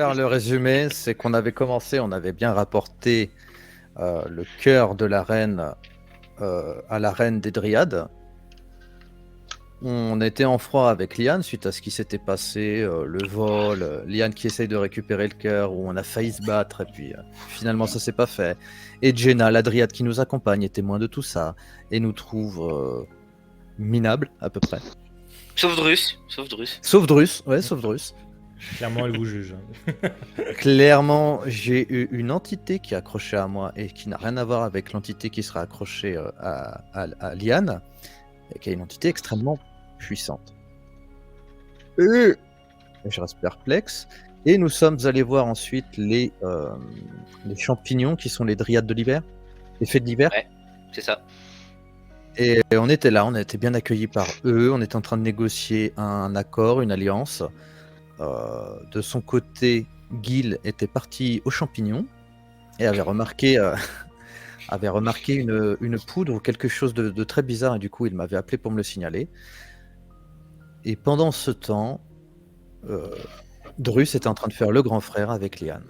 faire le résumé, c'est qu'on avait commencé, on avait bien rapporté le cœur de la reine à la reine des Dryades. On était en froid avec Liane suite à ce qui s'était passé, le vol, Liane qui essaye de récupérer le cœur, où on a failli se battre, et puis finalement ça s'est pas fait. Et Jenna, la Dryade qui nous accompagne, est témoin de tout ça, et nous trouve minables à peu près. Sauf Drus. Sauf Drus. Sauf Drus, ouais, sauf Drus. Clairement, elle vous juge. Clairement, j'ai eu une entité qui est accrochée à moi et qui n'a rien à voir avec l'entité qui sera accrochée à Liane, et qui est une entité extrêmement puissante. Et je reste perplexe. Et nous sommes allés voir ensuite les champignons qui sont les dryades de l'hiver, les fées de l'hiver. Ouais, c'est ça. Et on était là, on a été bien accueillis par eux, on était en train de négocier un accord, une alliance. De son côté, Gil était parti aux champignons et avait remarqué une poudre ou quelque chose de très bizarre, et du coup il m'avait appelé pour me le signaler. Et pendant ce temps, Drus était en train de faire le grand frère avec Liane.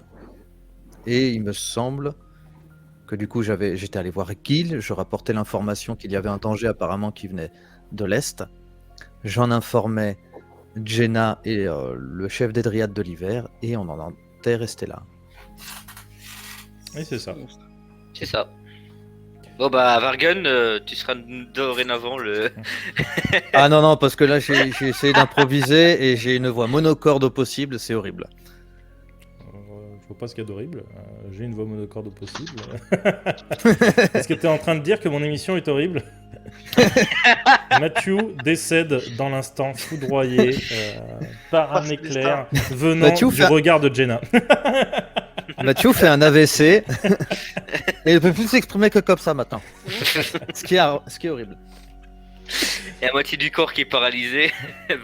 Et il me semble que du coup j'étais allé voir Gil, je rapportais l'information qu'il y avait un danger apparemment qui venait de l'Est. J'en informais Jenna et le chef des Dryades de l'hiver, et on en était resté là. Oui, c'est ça. C'est ça. Bon bah Vargun, tu seras dorénavant le... Ah non, parce que là j'ai essayé d'improviser et j'ai une voix monocorde au possible, c'est horrible. Je vois pas ce qu'il y a d'horrible. J'ai une voix monocorde au possible. Est-ce que tu es en train de dire que mon émission est horrible? Mathieu décède dans l'instant, foudroyé par un éclair venant du regard de Jenna. Mathieu fait un AVC et il ne peut plus s'exprimer que comme ça maintenant. Ce qui est horrible. Il y a la moitié du corps qui est paralysé.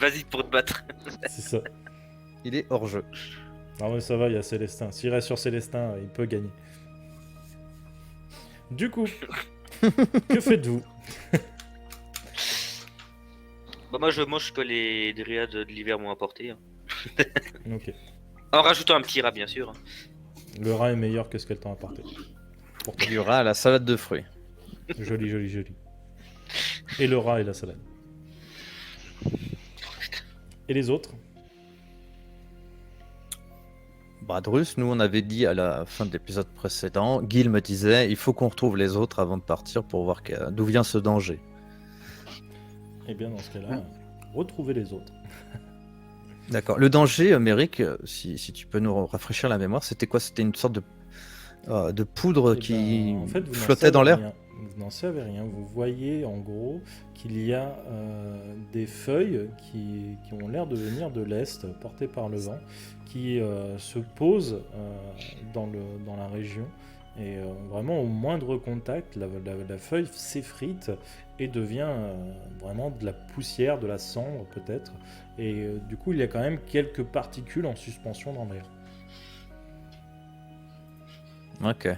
Vas-y pour te battre. C'est ça. Il est hors jeu. Ah ouais, ça va, il y a Célestin. S'il reste sur Célestin, il peut gagner. Du coup, que faites-vous? Bah moi je mange ce que les dryades de l'hiver m'ont apporté. Hein. Ok. En rajoutant un petit rat bien sûr. Le rat est meilleur que ce qu'elle t'a apporté. Il y aura la salade de fruits. Joli, joli, joli. Et le rat et la salade. Et les autres? Bah Drus, nous on avait dit à la fin de l'épisode précédent, Gil me disait il faut qu'on retrouve les autres avant de partir pour voir d'où vient ce danger. Eh bien dans ce cas-là, retrouvez les autres. D'accord. Le danger, Méric, si tu peux nous rafraîchir la mémoire, c'était quoi? C'était une sorte de poudre qui en fait, vous flottait dans l'air? Vous n'en savez rien. Vous voyez en gros qu'il y a des feuilles qui ont l'air de venir de l'Est, portées par le vent, qui se posent dans la région. Et vraiment, au moindre contact, la feuille s'effrite et devient vraiment de la poussière, de la cendre peut-être. Et du coup, il y a quand même quelques particules en suspension dans l'air. Ok.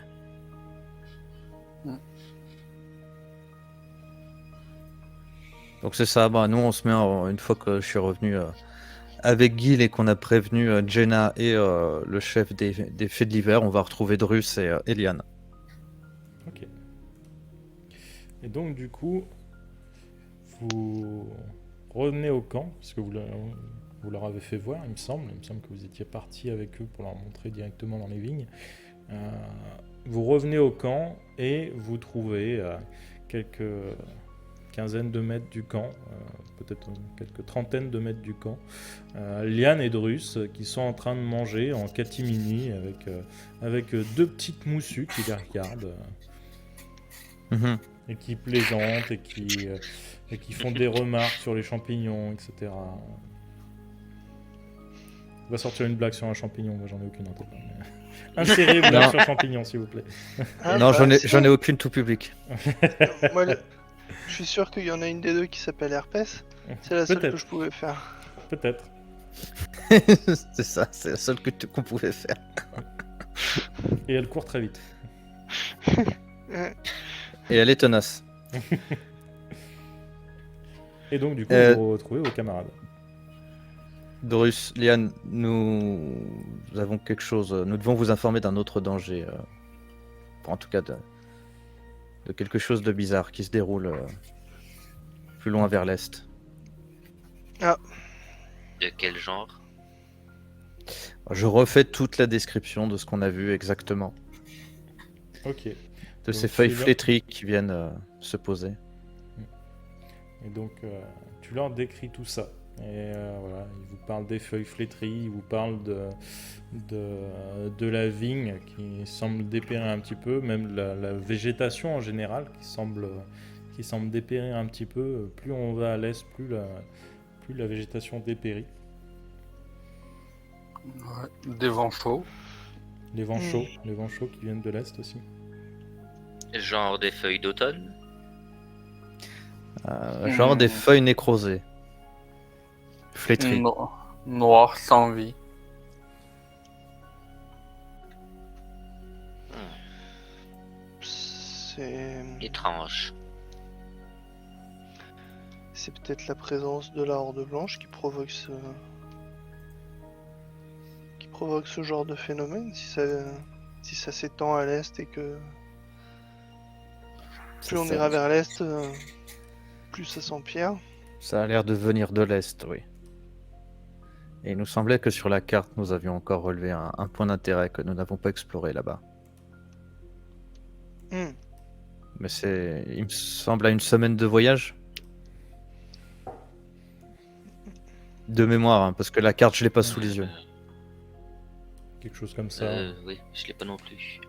Donc c'est ça, bah, nous on se met une fois que je suis revenu avec Gil et qu'on a prévenu Jenna et le chef des fées de l'hiver, on va retrouver Drus et Eliane. Ok. Et donc du coup, vous revenez au camp, parce que vous leur avez fait voir, il me semble que vous étiez parti avec eux pour leur montrer directement dans les vignes. Vous revenez au camp et vous trouvez quelques quinzaine de mètres du camp, peut-être quelques trentaines de mètres du camp, Liane et Drus qui sont en train de manger en catimini avec deux petites moussues qui les regardent et qui plaisantent et qui font des remarques sur les champignons, etc. On va sortir une blague sur un champignon, moi j'en ai aucune en tête. Insérez une blague sur champignon s'il vous plaît. Non, j'en ai aucune tout public. Moi, je suis sûr qu'il y en a une des deux qui s'appelle Herpès. C'est la seule que je pouvais faire. Peut-être. C'est ça, c'est la seule qu'on pouvait faire. Et elle court très vite. Et elle est tenace. Et donc du coup, vous retrouvez vos camarades. Dorus, Liane, nous avons quelque chose. Nous devons vous informer d'un autre danger. En tout cas, de quelque chose de bizarre qui se déroule plus loin vers l'est. De quel genre? Je refais toute la description de ce qu'on a vu exactement. Ok. De Donc, ces feuilles tu leur- flétries qui viennent se poser. Et donc, tu leur décris tout ça. Et voilà, ils vous parlent des feuilles flétries, ils vous parlent de la vigne qui semble dépérir un petit peu, même la végétation en général qui semble dépérir un petit peu. Plus on va à l'est, plus la végétation dépérit. Ouais, des vents chauds. Les vents chauds qui viennent de l'est aussi. Genre des feuilles d'automne? Genre des feuilles nécrosées. Flétries. Noir, sans vie. Étrange. C'est peut-être la présence de la Horde Blanche qui provoque ce genre de phénomène, si ça s'étend à l'est et que plus on ira vers l'est, plus ça s'empire. Ça a l'air de venir de l'est, oui. Et il nous semblait que sur la carte, nous avions encore relevé un point d'intérêt que nous n'avons pas exploré là-bas. Mais il me semble, à une semaine de voyage. De mémoire, hein, parce que la carte, je l'ai pas sous les yeux. Quelque chose comme ça. Oui, je l'ai pas non plus.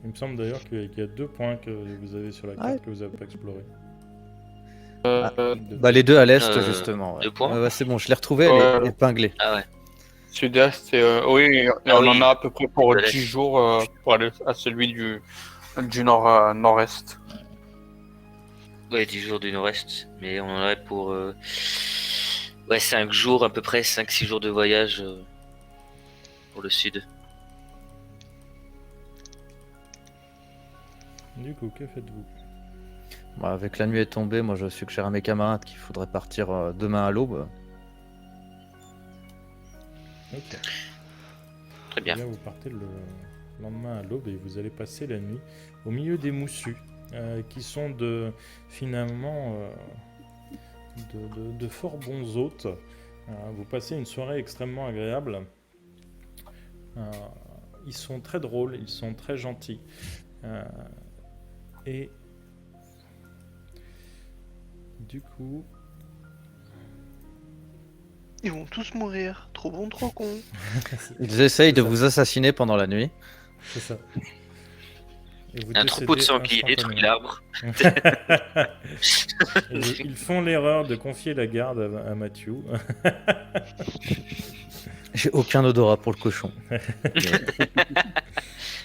Il me semble d'ailleurs qu'il y a 2 points que vous avez sur la carte que vous n'avez pas explorés. Bah, les deux à l'est, justement. Ouais. 2 points. Ouais, c'est bon, je l'ai retrouvé, elle est épinglée. Ah ouais. Sud-est, oui, et Ah on oui. en a à peu près pour De 10 l'Est. jours pour aller à celui du nord-est. Ouais, 10 jours du nord-est. Mais on en aurait pour 5 jours à peu près, 5-6 jours de voyage pour le sud. Du coup, que faites-vous? Bah, avec la nuit est tombée, moi je suggère à mes camarades qu'il faudrait partir demain à l'aube. Ok. Très bien. Là, vous partez le lendemain à l'aube et vous allez passer la nuit au milieu des moussus, qui sont finalement de fort bons hôtes. Vous passez une soirée extrêmement agréable. Ils sont très drôles, ils sont très gentils. Et du coup, Ils vont tous mourir. Trop bon, trop con. Ils essayent de ça. vous assassiner pendant la nuit. c'est ça. Et vous Un troupeau de décédez sangliers détruit instantanément. l'arbre. Ils font l'erreur de confier la garde à Matthew. J'ai aucun odorat pour le cochon.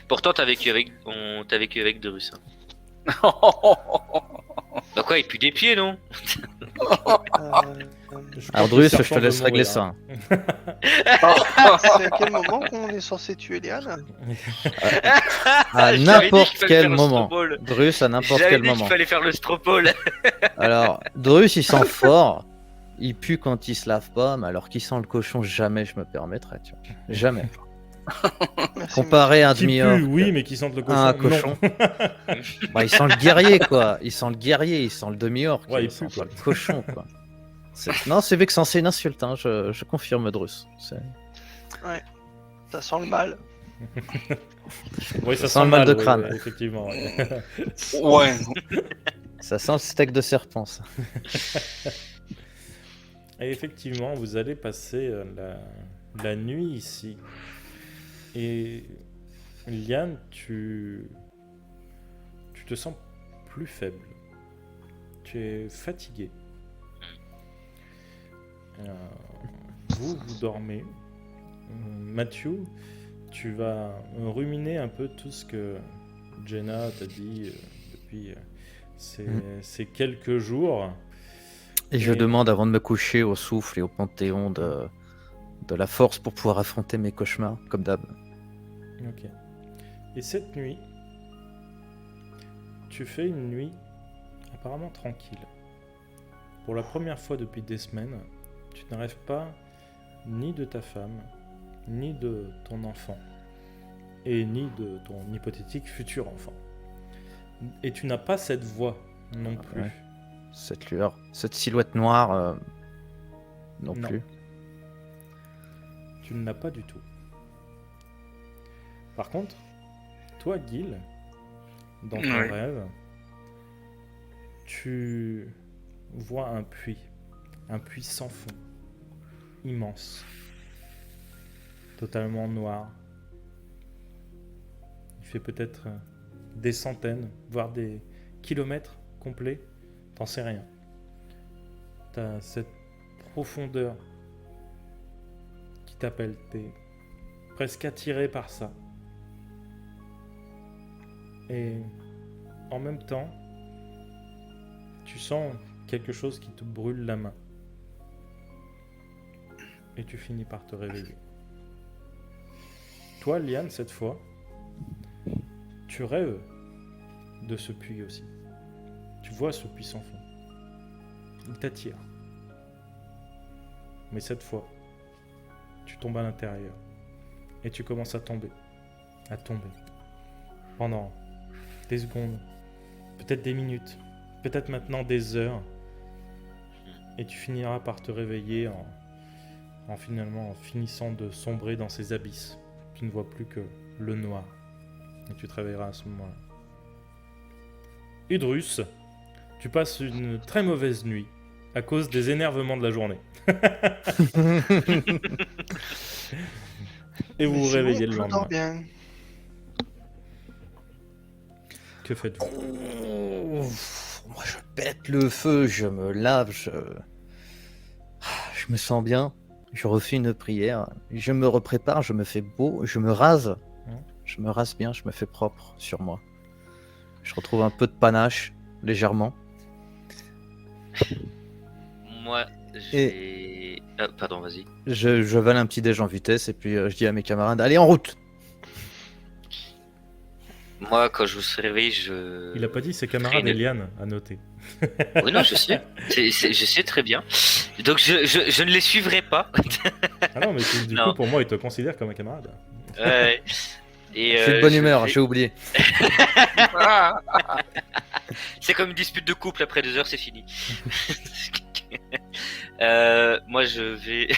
Pourtant, t'as vécu avec Dorus. Hein. Bah quoi, il pue des pieds, non? Je crois Alors que Drus, le je te serpent laisse veut régler mourir, ça. C'est à quel moment qu'on est censé tuer Liane? À Je t'avais dit n'importe qu'il fallait quel faire le moment. stropole. Drus, à n'importe J'avais quel dit moment. qu'il fallait faire le stropole. Alors, Drus, il sent fort. Il pue quand il se lave pas, mais alors qu'il sent le cochon, jamais je me permettrais. Tu vois. Jamais. Merci, Comparé à un Qui demi-orc pue, oui, mais qui sentent le cochon. à un non. cochon. Bah, il sent le guerrier, quoi. Il sent le guerrier, il sent le demi-orc. Ouais, il il sent pue, pas quoi. le cochon, quoi. Non, c'est vexant, c'est une insulte. Hein. Je confirme, Drus. Ça sent le mal. Oui, ça sent le mal de oui, crâne. ouais, effectivement. Ouais. Ouais, Ça sent le steak de serpent, ça. Et effectivement, vous allez passer la nuit ici. Et Liane, tu te sens plus faible. Tu es fatigué. Vous dormez. Matthew, tu vas ruminer un peu tout ce que Jenna t'a dit depuis ces quelques jours. Et je Et- demande avant de me coucher au souffle et au panthéon de la force pour pouvoir affronter mes cauchemars, comme d'hab. Ok. Et cette nuit, tu fais une nuit apparemment tranquille. Pour la première fois depuis des semaines, tu n'arrives pas ni de ta femme, ni de ton enfant, et ni de ton hypothétique futur enfant. Et tu n'as pas cette voix non plus. Ouais. Cette lueur, cette silhouette noire, non Non. plus. Tu ne l'as pas du tout. Par contre, toi, Gil, dans ton Ouais. rêve, tu vois un puits sans fond, immense, totalement noir. Il fait peut-être des centaines, voire des kilomètres complets, t'en sais rien. T'as cette profondeur qui t'appelle, t'es presque attiré par ça. Et en même temps, tu sens quelque chose qui te brûle la main. Et tu finis par te réveiller. Toi, Liane, cette fois, tu rêves de ce puits aussi. Tu vois ce puits sans fond. Il t'attire. Mais cette fois, tu tombes à l'intérieur. Et tu commences à tomber. À tomber. Pendant des secondes, peut-être des minutes, peut-être maintenant des heures. Et tu finiras par te réveiller en finissant de sombrer dans ces abysses. Tu ne vois plus que le noir. Et tu te réveilleras à ce moment-là. Udrus, tu passes une très mauvaise nuit à cause des énervements de la journée. Et vous Mais vous sinon, réveillez le je lendemain. dors bien. Que faites-vous? Moi, je pète le feu, je me lave, je me sens bien. Je refais une prière, je me reprépare, je me fais beau, je me rase. Je me rase bien, je me fais propre sur moi. Je retrouve un peu de panache, légèrement. Moi, j'ai. Ah, pardon, vas-y. Je vale un petit déj en vitesse et puis je dis à mes camarades, allez en route. Moi, quand je me réveille, je. Il a pas dit ses camarades Une- Eliane, à noter. Oui, non, je sais. Je sais très bien. Donc, je ne les suivrai pas. Ah non, mais du Non. coup, pour moi, il te considère comme un camarade. Ouais. Et, Je suis de bonne je humeur, vais- j'ai oublié. C'est comme une dispute de couple, après 2 heures, c'est fini. Moi, je vais.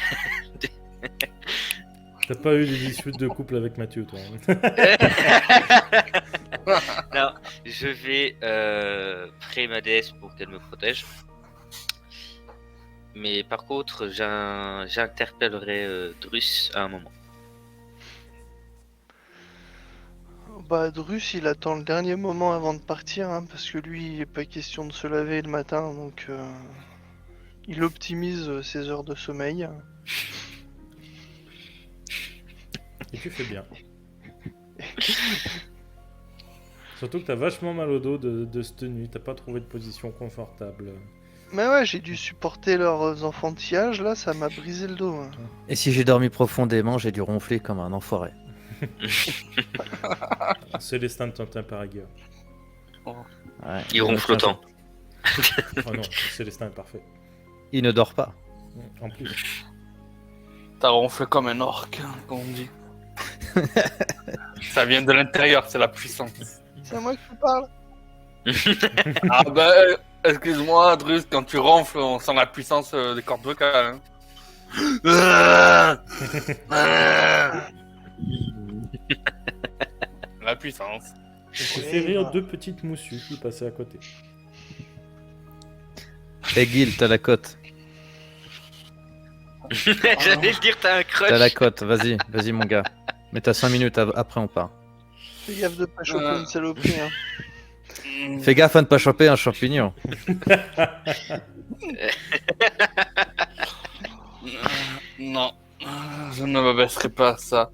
T'as pas eu des disputes de couple avec Mathieu, toi. Non, je vais prier ma déesse pour qu'elle me protège. Mais par contre, j'interpellerai Drus à un moment. Bah, Drus, il attend le dernier moment avant de partir, hein, parce que lui, il est pas question de se laver le matin, donc il optimise ses heures de sommeil. Et tu fais bien. Surtout que t'as vachement mal au dos de cette nuit, t'as pas trouvé de position confortable. Mais ouais, j'ai dû supporter leurs enfantillages, là, ça m'a brisé le dos. Hein. Et si j'ai dormi profondément, j'ai dû ronfler comme un enfoiré. Célestin ne t'en tient pas rigueur. Ouais. Il ronfle autant. Oh non, Célestin est parfait. Il ne dort pas. En plus. T'as ronflé comme un orc, hein, comme on dit. Ça vient de l'intérieur, c'est la puissance. C'est à moi que tu parles. Ah bah, excuse-moi, Drus, quand tu ronfles, on sent la puissance des cordes vocales. Hein. La puissance. Tu fais rire deux petites moussues qui passaient à côté. Et Gil, t'as la cote. J'allais le dire, t'as un crush. T'as la cote, vas-y, vas-y mon gars. Mais t'as 5 minutes, après on part. Fais gaffe de pas choper une saloperie. Hein. Fais gaffe à ne pas choper un champignon. Non, je ne me baisserai pas à ça.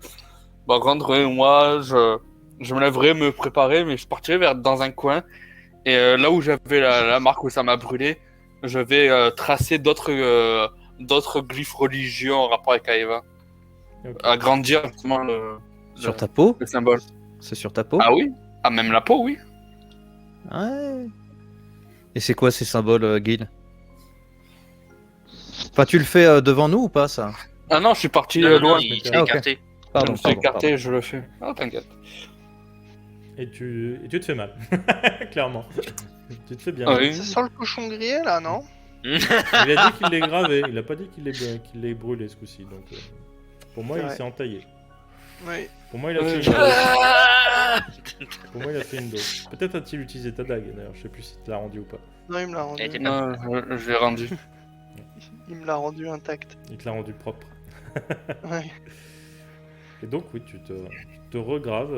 Par contre, oui, moi, je me lèverai me préparer, mais je partirai dans un coin. Et là où j'avais la marque où ça m'a brûlé, je vais tracer d'autres glyphes religieux en rapport avec Aeva. Ok. Agrandir justement Sur ta peau? le symbole. C'est sur ta peau? Ah oui? Ah, même la peau, oui. Ouais. Et c'est quoi ces symboles, Gil? Enfin, tu le fais devant nous ou pas, ça? Ah non, je suis parti Non, non, loin. il s'est Ah, ok. écarté. Je Pardon, me suis pardon, écarté, je le fais. Ah, t'inquiète. Et tu te fais mal. Clairement. Tu te fais bien. Ah mal. oui. Ça sent le cochon grillé là, non? Il a dit qu'il l'ait gravé. Il a pas dit qu'il l'ait brûlé ce coup-ci. Donc, pour moi, C'est il vrai. s'est entaillé. Oui. Pour moi, il a fait une dose. Pour moi, il a fait une dose. Peut-être a-t-il utilisé ta dague, d'ailleurs. Je sais plus si tu l'as rendu ou pas. Non, il me l'a rendu. Elle était Non, je l'ai rendu. Il me l'a rendu intact. Il te l'a rendu propre. Ouais. Et donc, oui, tu te regraves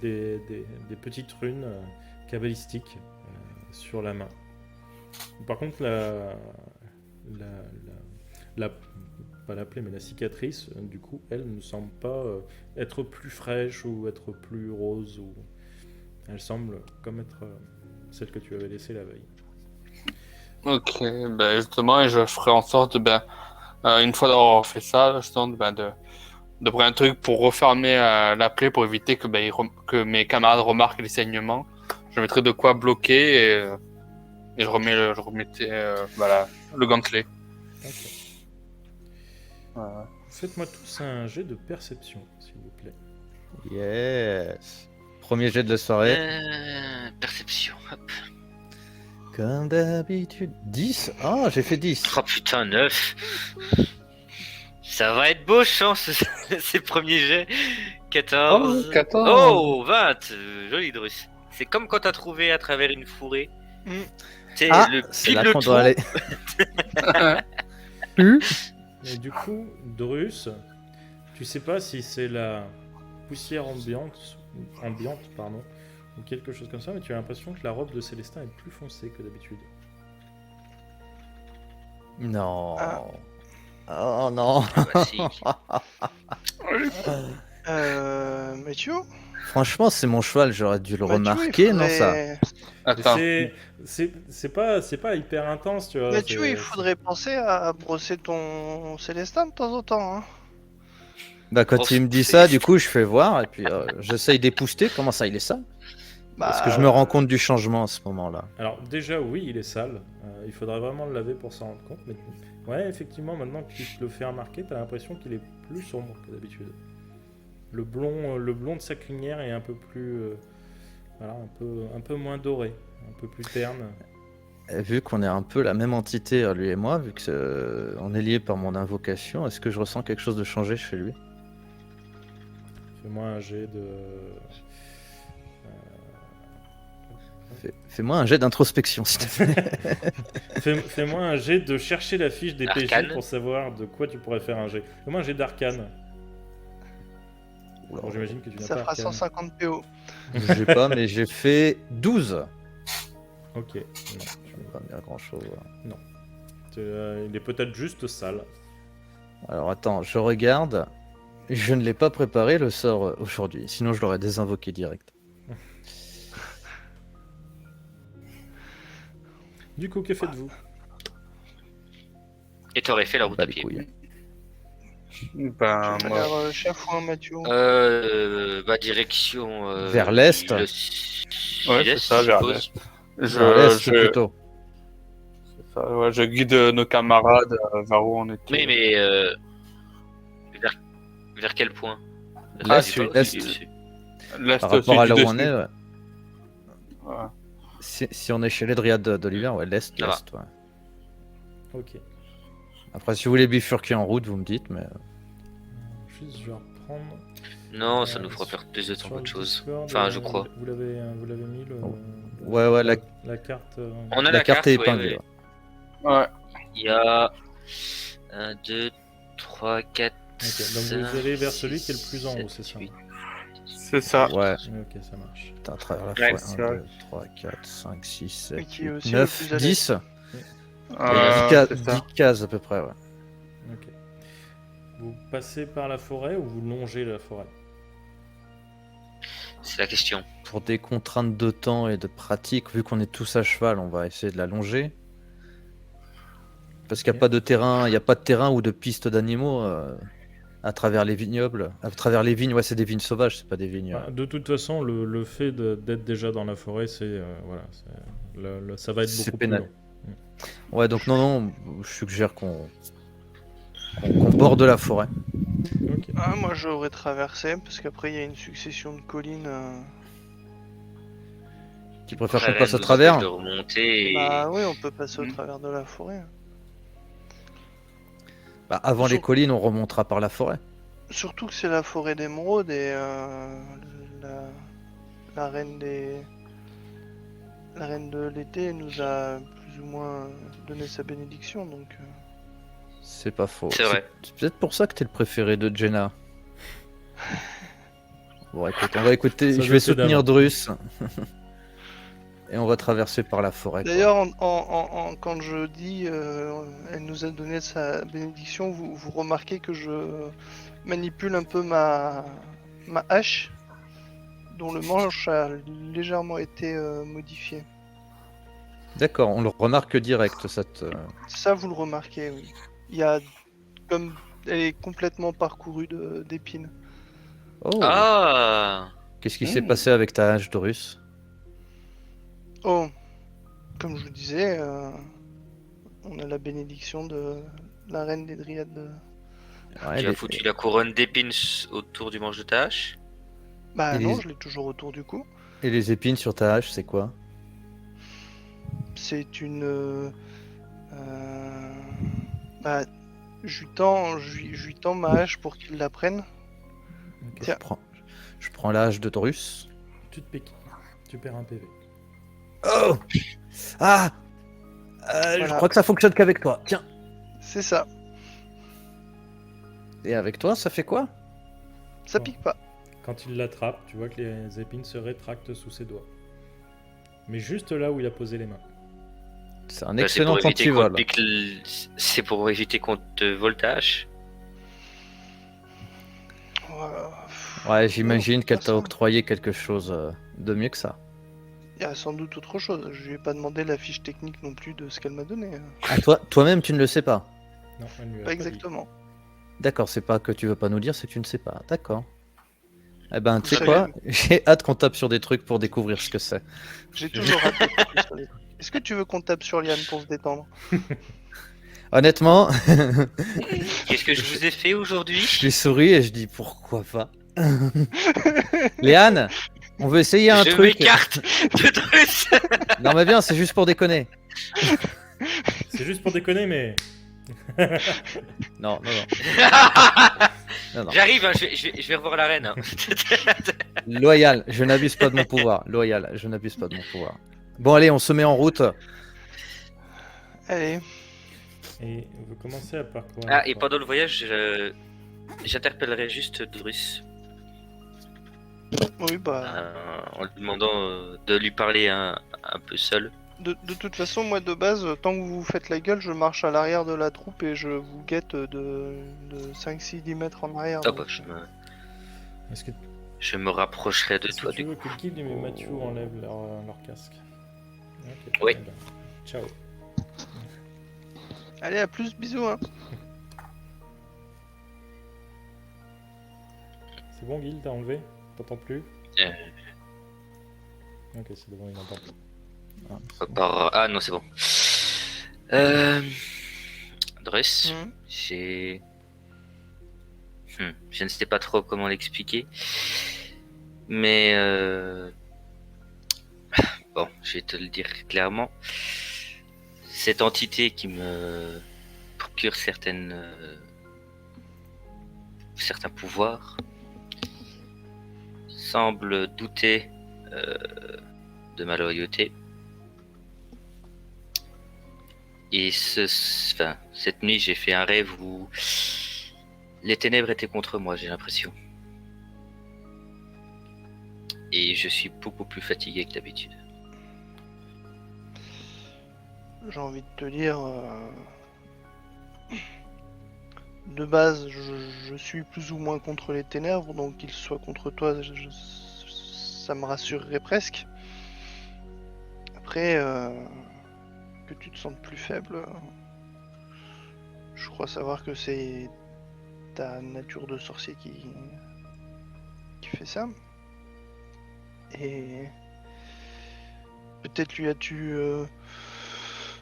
des petites runes cabalistiques sur la main. Par contre, pas la plaie, mais la cicatrice, du coup, elle ne semble pas être plus fraîche ou être plus rose. Elle semble comme être celle que tu avais laissée la veille. Ok, ben justement, et je ferai en sorte, une fois d'avoir fait ça, justement, de prendre un truc pour refermer la plaie pour éviter que mes camarades remarquent les saignements. Je mettrai de quoi bloquer et je remettais le gantelet. Ok. Voilà. Faites-moi tous un jet de perception, s'il vous plaît. Yes. Premier jet de la soirée. Perception. Hop. Comme d'habitude. 10. Ah, j'ai fait 10. Oh putain, 9. Ça va être beau, chance, ces premiers jets. 14. Oh, 14. Oh, 20. Joli Drus. C'est comme quand t'as trouvé à travers une fourrée. Mm. C'est Ah, le c'est pile là le qu'on trou. doit aller. Et du coup, Drus, tu sais pas si c'est la poussière ambiante, ou quelque chose comme ça, mais tu as l'impression que la robe de Célestin est plus foncée que d'habitude. Non. Ah. Oh non. Bah, si. Mathieu? Franchement, c'est mon cheval, j'aurais dû le Mathieu, il remarquer, non ça? faudrait- Attends. C'est pas hyper intense, tu vois. Mathieu, c'est- il faudrait penser à brosser ton Célestin de temps en temps. Hein. Bah quand Oh, il me dit c'est- ça, du coup, je fais voir et puis j'essaye d'épouster. Comment ça, il est ça? Parce que je me rends compte du changement à ce moment-là. Alors déjà, oui, il est sale. Il faudrait vraiment le laver pour s'en rendre compte. Mais ouais, effectivement, maintenant que tu te le fais remarquer, t'as l'impression qu'il est plus sombre que d'habitude. Le blond de sa crinière est un peu plus, voilà, un peu moins doré, un peu plus terne. Et vu qu'on est un peu la même entité, lui et moi, vu que on est liés par mon invocation, est-ce que je ressens quelque chose de changé chez lui? Fais-moi un jet de. Fais-moi un jet d'introspection, s'il te plaît. Fais-moi un jet de chercher la fiche des PJ Arcane. pour savoir de quoi tu pourrais faire un jet. Fais-moi un jet d'arcane. Bon, j'imagine que tu n'as Ça pas fera arcane. 150 PO. J'ai pas, mais j'ai fait 12. Ok. Non, Pas bien grand-chose. il est peut-être juste sale. Alors attends, je regarde. Je ne l'ai pas préparé le sort aujourd'hui, sinon je l'aurais désinvoqué direct. Du coup, que faites-vous? Et t'aurais fait la route Pas à les pied. couilles. Ben, Tu as moi, l'air chafouin, Mathieu. Direction. Vers l'est. le Ouais, sud-est, c'est ça, je vers suppose. Vers l'est, plutôt. c'est ça, ouais, je guide nos camarades vers où on était. Mais vers quel point? L'est, Sud-est. L'est, Par rapport à là où on sud-est. est, ouais. Ouais. Si on est chez les Dryades d'Oliver, ouais, l'est, Ça va. l'est, ouais. Ok. Après, si vous voulez bifurquer en route, vous me dites, mais... Juste, je vais reprendre. Non, ça nous fera perdre plus de temps sur qu'autre le chose. Discord, Enfin, je crois. Vous l'avez mis le. Oh. Ouais, la carte. On a La carte est ouais, épinglée. ouais. Ouais. Il y a 1, 2, 3, 4. Ok, donc vous allez vers celui qui est le plus en haut, c'est ça? C'est ça. Ouais, Ok, ça marche. putain, à travers la Ouais, fois. c'est 1, vrai. 2, 3, 4, 5, 6, 7, Et qui est 8, aussi le 9, plus à 10. C'est 10 ça. cases à peu près, ouais. Ok. Vous passez par la forêt ou vous longez la forêt? C'est la question. Pour des contraintes de temps et de pratique, vu qu'on est tous à cheval, on va essayer de la longer. Parce qu'il n'y a Ok. pas de terrain, il n'y a pas de terrain ou de piste d'animaux à travers les vignobles. À travers les vignes, ouais, c'est des vignes sauvages, c'est pas des vignes. De toute façon, le fait d'être déjà dans la forêt, c'est voilà, ça va être C'est beaucoup plus pénal. long. Ouais, donc non, je suggère qu'on qu'on borde la forêt. Ok. Ah, moi j'aurais traversé, parce qu'après il y a une succession de collines. Tu préfères Après, qu'on rien passe ne à nous empêche travers? de remonter. Bah oui, on peut passer au Hmm. travers de la forêt. Bah, avant les Sur- collines, on remontera par la forêt. Surtout que c'est la forêt d'émeraude et la... la reine des... La reine de l'été nous a plus ou moins donné sa bénédiction, donc... C'est pas faux. C'est vrai. C'est peut-être pour ça que t'es le préféré de Jenna. Bon, écoute, on va écouter. Ça Je doit vais être soutenir d'avant. Drus. Et on va traverser par la forêt. quoi. D'ailleurs, quand je dis elle nous a donné sa bénédiction, vous remarquez que je manipule un peu ma hache, dont le manche a légèrement été modifié. D'accord, on le remarque direct. Ça, vous le remarquez, oui. Il y a comme elle est complètement parcourue d'épines. Oh, Ah qu'est-ce qui s'est Hmm. passé avec ta hache, Drus? Oh, comme je vous disais, on a la bénédiction de la reine des dryades. Ouais, Tu as foutu la couronne d'épines autour du manche de ta hache? Bah Et non, les- je l'ai toujours autour du cou. Et les épines sur ta hache, c'est quoi? C'est une... bah, je lui tends ma hache pour qu'il la prenne. Ok, Tiens. je prends la hache de Drus. Tu te piques. Tu perds un PV. Oh! Ah! Je Voilà. crois que ça fonctionne qu'avec toi. Tiens. C'est ça. Et avec toi, ça fait quoi? Ça Bon. pique pas. Quand il l'attrape, tu vois que les épines se rétractent sous ses doigts. Mais juste là où il a posé les mains. C'est un Bah, excellent antivol. C'est pour éviter qu'on te vole ta hache. Ouais, j'imagine qu'elle t'a Personne. octroyé quelque chose de mieux que ça. Il y a sans doute autre chose. Je lui ai pas demandé la fiche technique non plus de ce qu'elle m'a donné. Ah, toi-même, tu ne le sais pas. Non, elle lui a Pas dit. exactement. D'accord, c'est pas que tu veux pas nous dire, c'est que tu ne sais pas. D'accord. Eh ben, tu sais Vous quoi? J'ai hâte qu'on tape sur des trucs pour découvrir ce que c'est. J'ai toujours hâte de taper sur les trucs. Est-ce que tu veux qu'on tape sur Liane pour se détendre? Honnêtement, Qu'est-ce que je vous ai fait aujourd'hui? je lui souris et je dis pourquoi pas. Léane, on veut essayer un Je truc. m'écarte de Drus. Non mais bien, c'est juste pour déconner. C'est juste pour déconner, mais. Non, non, non. Non, non. J'arrive, hein, je vais revoir la reine. hein. Loyal, je n'abuse pas de mon pouvoir. Loyal, je n'abuse pas de mon pouvoir. Bon allez, on se met en route. Allez. Et vous commencez à parcourir. Ah, et pendant le voyage, j'interpellerai juste Drus Oui, bah. en lui demandant de lui parler un peu seul. De toute façon, moi de base, tant que vous vous faites la gueule, je marche à l'arrière de la troupe et je vous guette de 5-6-10 mètres en arrière. Ah donc, bah, Est-ce que, je me rapprocherai de est-ce toi que tu du veux coup. que Guild et Mathieu enlèvent leur casque? Ok, Oui. très bien. Ciao. Allez, à plus, bisous. Hein. C'est bon, Guild, t'as enlevé? T'entends plus? Euh. Ok, c'est bon, il n'entend plus. Ah non, c'est bon. Drus, Mhm. je ne sais pas trop comment l'expliquer. Mais bon, je vais te le dire clairement. Cette entité qui me procure certains pouvoirs semble douter de ma loyauté. Et cette nuit, j'ai fait un rêve où les ténèbres étaient contre moi, j'ai l'impression. Et je suis beaucoup plus fatigué que d'habitude. J'ai envie de te dire. De base, je suis plus ou moins contre les ténèbres, donc qu'il soit contre toi, ça me rassurerait presque. Après, que tu te sentes plus faible, je crois savoir que c'est ta nature de sorcier qui fait ça. Et peut-être lui as-tu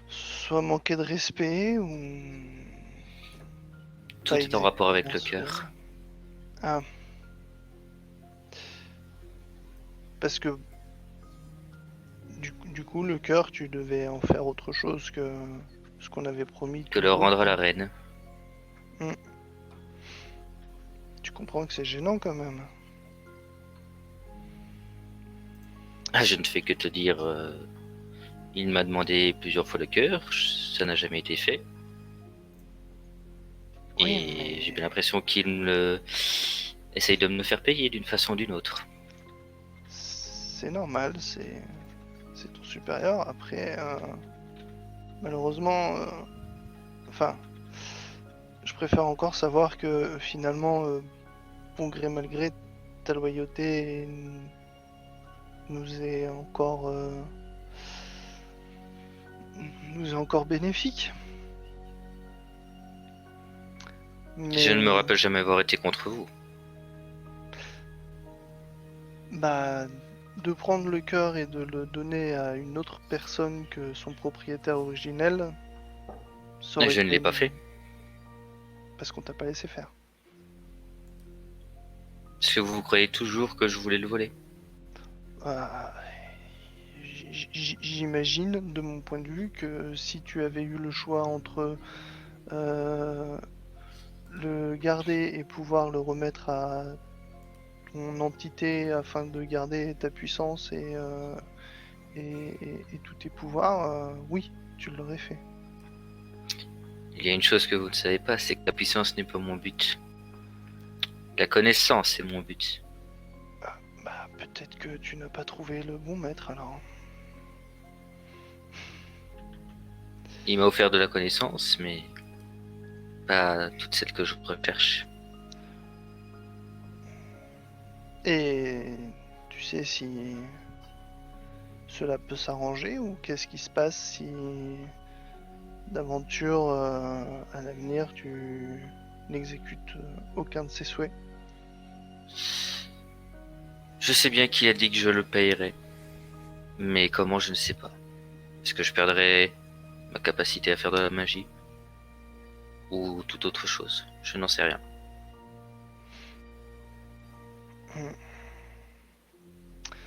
soit manqué de respect ou Tout Pas est en rapport avec le exactement cœur. celui-là. Ah. Parce que du coup, le cœur, tu devais en faire autre chose que ce qu'on avait promis Que tous le les rendre autres, à la quoi. reine. Tu comprends que c'est gênant quand même. Ah, je ne fais que te dire, il m'a demandé plusieurs fois le cœur, ça n'a jamais été fait. Oui, Et j'ai mais bien l'impression qu'il essaye de me faire payer d'une façon ou d'une autre. c'est normal, c'est ton supérieur. Après, malheureusement, enfin, je préfère encore savoir que finalement, bon gré mal gré, ta loyauté nous est encore, nous est encore bénéfique. Je ne me Mais rappelle jamais avoir été contre vous. bah, de prendre le cœur et de le donner à une autre personne que son propriétaire originel, ça aurait Je ne été l'ai pas fait. parce qu'on t'a pas laissé faire. Est-ce que vous croyez toujours que je voulais le voler? Ah, j'imagine, de mon point de vue, que si tu avais eu le choix entre euh, le garder et pouvoir le remettre à ton entité afin de garder ta puissance et tous tes pouvoirs, oui, tu l'aurais fait. Il y a une chose que vous ne savez pas, c'est que la puissance n'est pas mon but. La connaissance est mon but. Bah, peut-être que tu n'as pas trouvé le bon maître alors. Il m'a offert de la connaissance, mais pas toute celle que je recherche. Et tu sais si cela peut s'arranger ou qu'est-ce qui se passe si d'aventure à l'avenir tu n'exécutes aucun de ses souhaits? Je sais bien qu'il a dit que je le payerais, mais comment je ne sais pas. Est-ce que je perdrais ma capacité à faire de la magie? Ou toute autre chose? Je n'en sais rien. Hmm.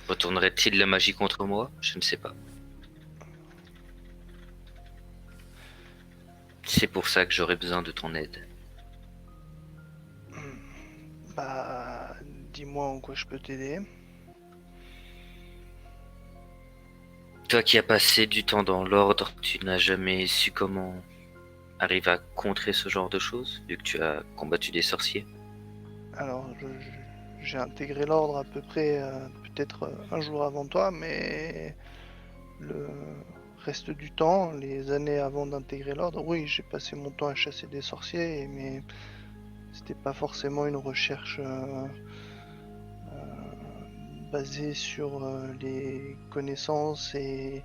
Retournerait-il la magie contre moi? Je ne sais pas. C'est pour ça que j'aurais besoin de ton aide. Bah, dis-moi en quoi je peux t'aider. Toi qui as passé du temps dans l'ordre, tu n'as jamais su comment arriver à contrer ce genre de choses, vu que tu as combattu des sorciers? Alors, j'ai intégré l'ordre à peu près peut-être un jour avant toi, mais le reste du temps, les années avant d'intégrer l'ordre, oui, j'ai passé mon temps à chasser des sorciers, mais c'était pas forcément une recherche basée sur les connaissances et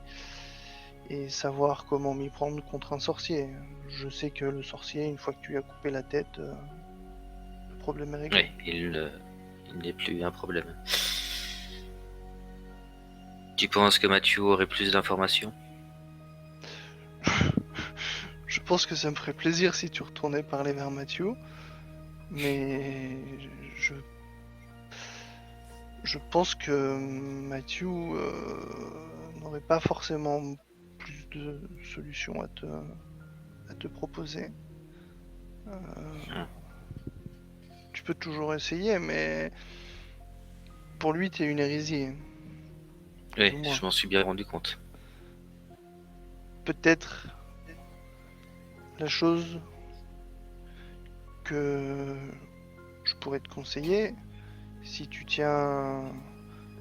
savoir comment m'y prendre contre un sorcier. Je sais que le sorcier, une fois que tu lui as coupé la tête, le problème est réglé. Oui, il n'est plus un problème. Tu penses que Mathieu aurait plus d'informations? Je pense que ça me ferait plaisir si tu retournais parler vers Mathieu, mais je, je pense que Mathieu n'aurait pas forcément plus de solutions à te proposer. Tu peux toujours essayer, mais pour lui, t'es une hérésie. Oui, Plus ou moins. je m'en suis bien rendu compte. Peut-être la chose que je pourrais te conseiller, si tu tiens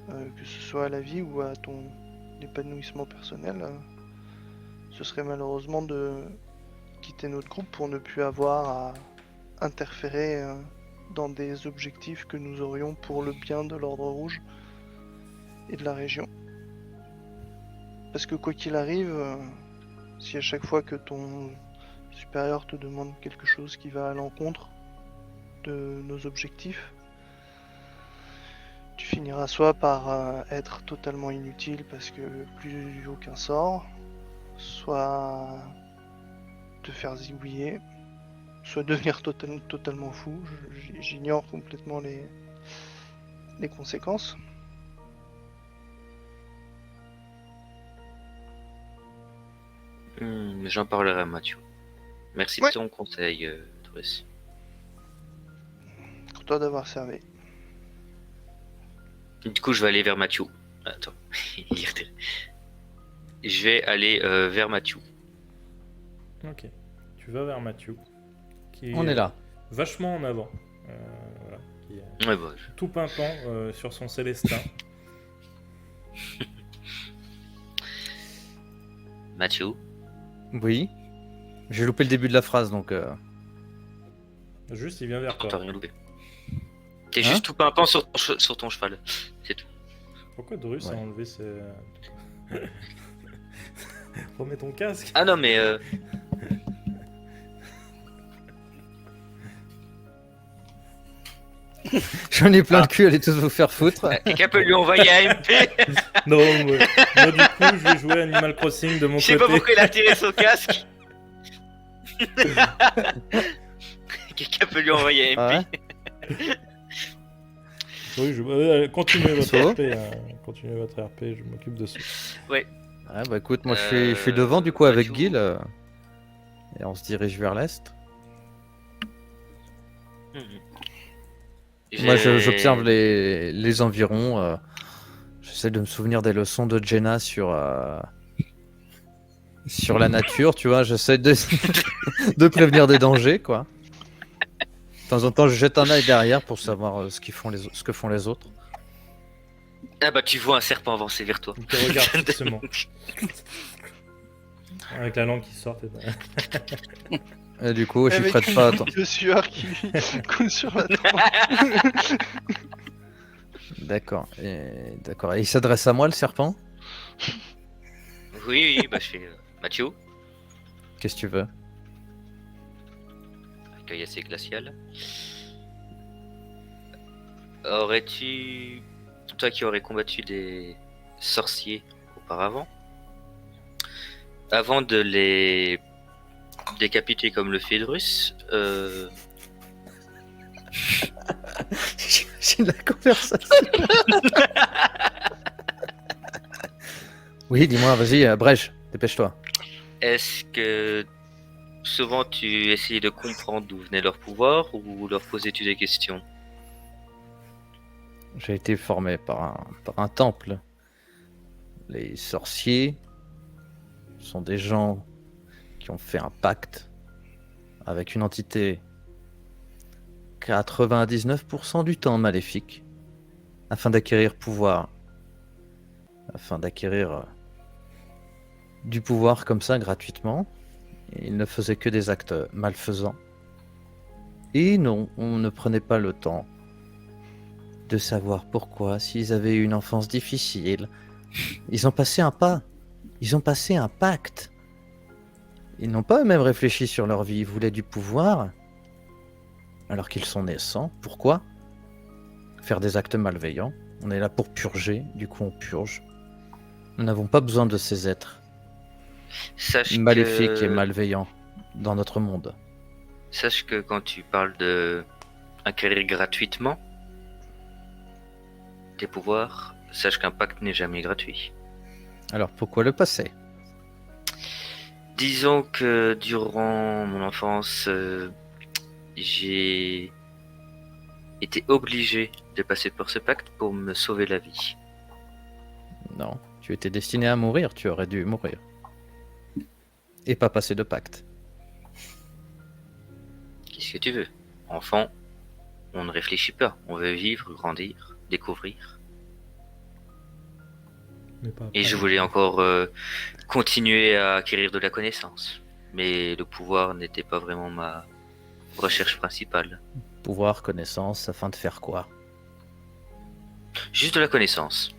que ce soit à la vie ou à ton épanouissement personnel, ce serait malheureusement de quitter notre groupe pour ne plus avoir à interférer dans des objectifs que nous aurions pour le bien de l'Ordre Rouge et de la région. Parce que quoi qu'il arrive, si à chaque fois que ton supérieur te demande quelque chose qui va à l'encontre de nos objectifs, tu finiras soit par être totalement inutile parce que plus aucun sort, soit te faire zigouiller, soit devenir totalement fou. J'ignore complètement les conséquences. J'en parlerai à Mathieu. Merci de Ouais. ton conseil, Drus. Content d'avoir servi. Du coup, je vais aller vers Mathieu. Attends. Il est retiré. Je vais aller vers Mathieu. Ok. Tu vas vers Mathieu, qui On est là. vachement en avant. Voilà, qui est Ouais, bah, tout pimpant sur son Célestin. Mathieu. Oui. J'ai loupé le début de la phrase, donc... Juste, il vient vers T'as toi. rien loupé. T'es Hein juste tout pimpant sur ton cheval. C'est tout. Pourquoi Drus a Ouais. enlevé ses... Remets ton casque. Ah non, mais J'en ai plein le cul, allez tous vous faire foutre. quelqu'un peut lui envoyer un MP. Non, moi du coup, je vais jouer Animal Crossing de mon Je sais côté. pas pourquoi il a tiré son casque. Quelqu'un peut lui envoyer un Ah MP. ouais. Oui, continuez votre So. RP. Continuez votre RP, je m'occupe de ça. Ouais, bah écoute, moi je suis devant du coup avec Mathieu. Gil. Et on se dirige vers l'est. Moi j'observe les environs. J'essaie de me souvenir des leçons de Jenna sur la nature, tu vois. J'essaie de prévenir des dangers, quoi. De temps en temps, je jette un œil derrière pour savoir ce que font les autres. Ah bah tu vois un serpent avancer vers toi. Il te regarde fixement. Avec la langue qui sort. Et du coup, je suis Avec prêt de une pas goutte attendre. de sueur qui lui coule sur la tempe. D'accord. Et il s'adresse à moi, le serpent. Oui, bah je fais Mathieu, Qu'est-ce que tu veux? accueil assez glacial. Aurais-tu, toi qui aurais combattu des sorciers auparavant, avant de les décapiter comme le fait Drus, J'ai la conversation. Oui, dis-moi, vas-y, brèche, dépêche-toi. est-ce que souvent tu essayais de comprendre d'où venait leur pouvoir ou leur posais-tu des questions? J'ai été formé par un temple. Les sorciers sont des gens qui ont fait un pacte avec une entité 99% du temps maléfique afin d'acquérir pouvoir. Afin d'acquérir du pouvoir comme ça gratuitement. Ils ne faisaient que des actes malfaisants. Et non, on ne prenait pas le temps de savoir pourquoi, s'ils avaient eu une enfance difficile. Ils ont passé un pas. Ils ont passé un pacte. Ils n'ont pas eux-mêmes réfléchi sur leur vie. Ils voulaient du pouvoir alors qu'ils sont naissants. Pourquoi faire des actes malveillants? On est là pour purger, du coup on purge. Nous n'avons pas besoin de ces êtres Sache maléfiques que... et malveillants dans notre monde. Sache que quand tu parles de acquérir gratuitement tes pouvoirs, sache qu'un pacte n'est jamais gratuit. Alors pourquoi le passer? Disons que durant mon enfance, j'ai été obligé de passer par ce pacte pour me sauver la vie. Non, tu étais destiné à mourir, tu aurais dû mourir. Et pas passer de pacte. Qu'est-ce que tu veux? Enfant, on ne réfléchit pas. On veut vivre, grandir, découvrir. Mais pas Et après. je voulais encore continuer à acquérir de la connaissance. Mais le pouvoir n'était pas vraiment ma recherche principale. Pouvoir, connaissance, afin de faire quoi? Juste de la connaissance.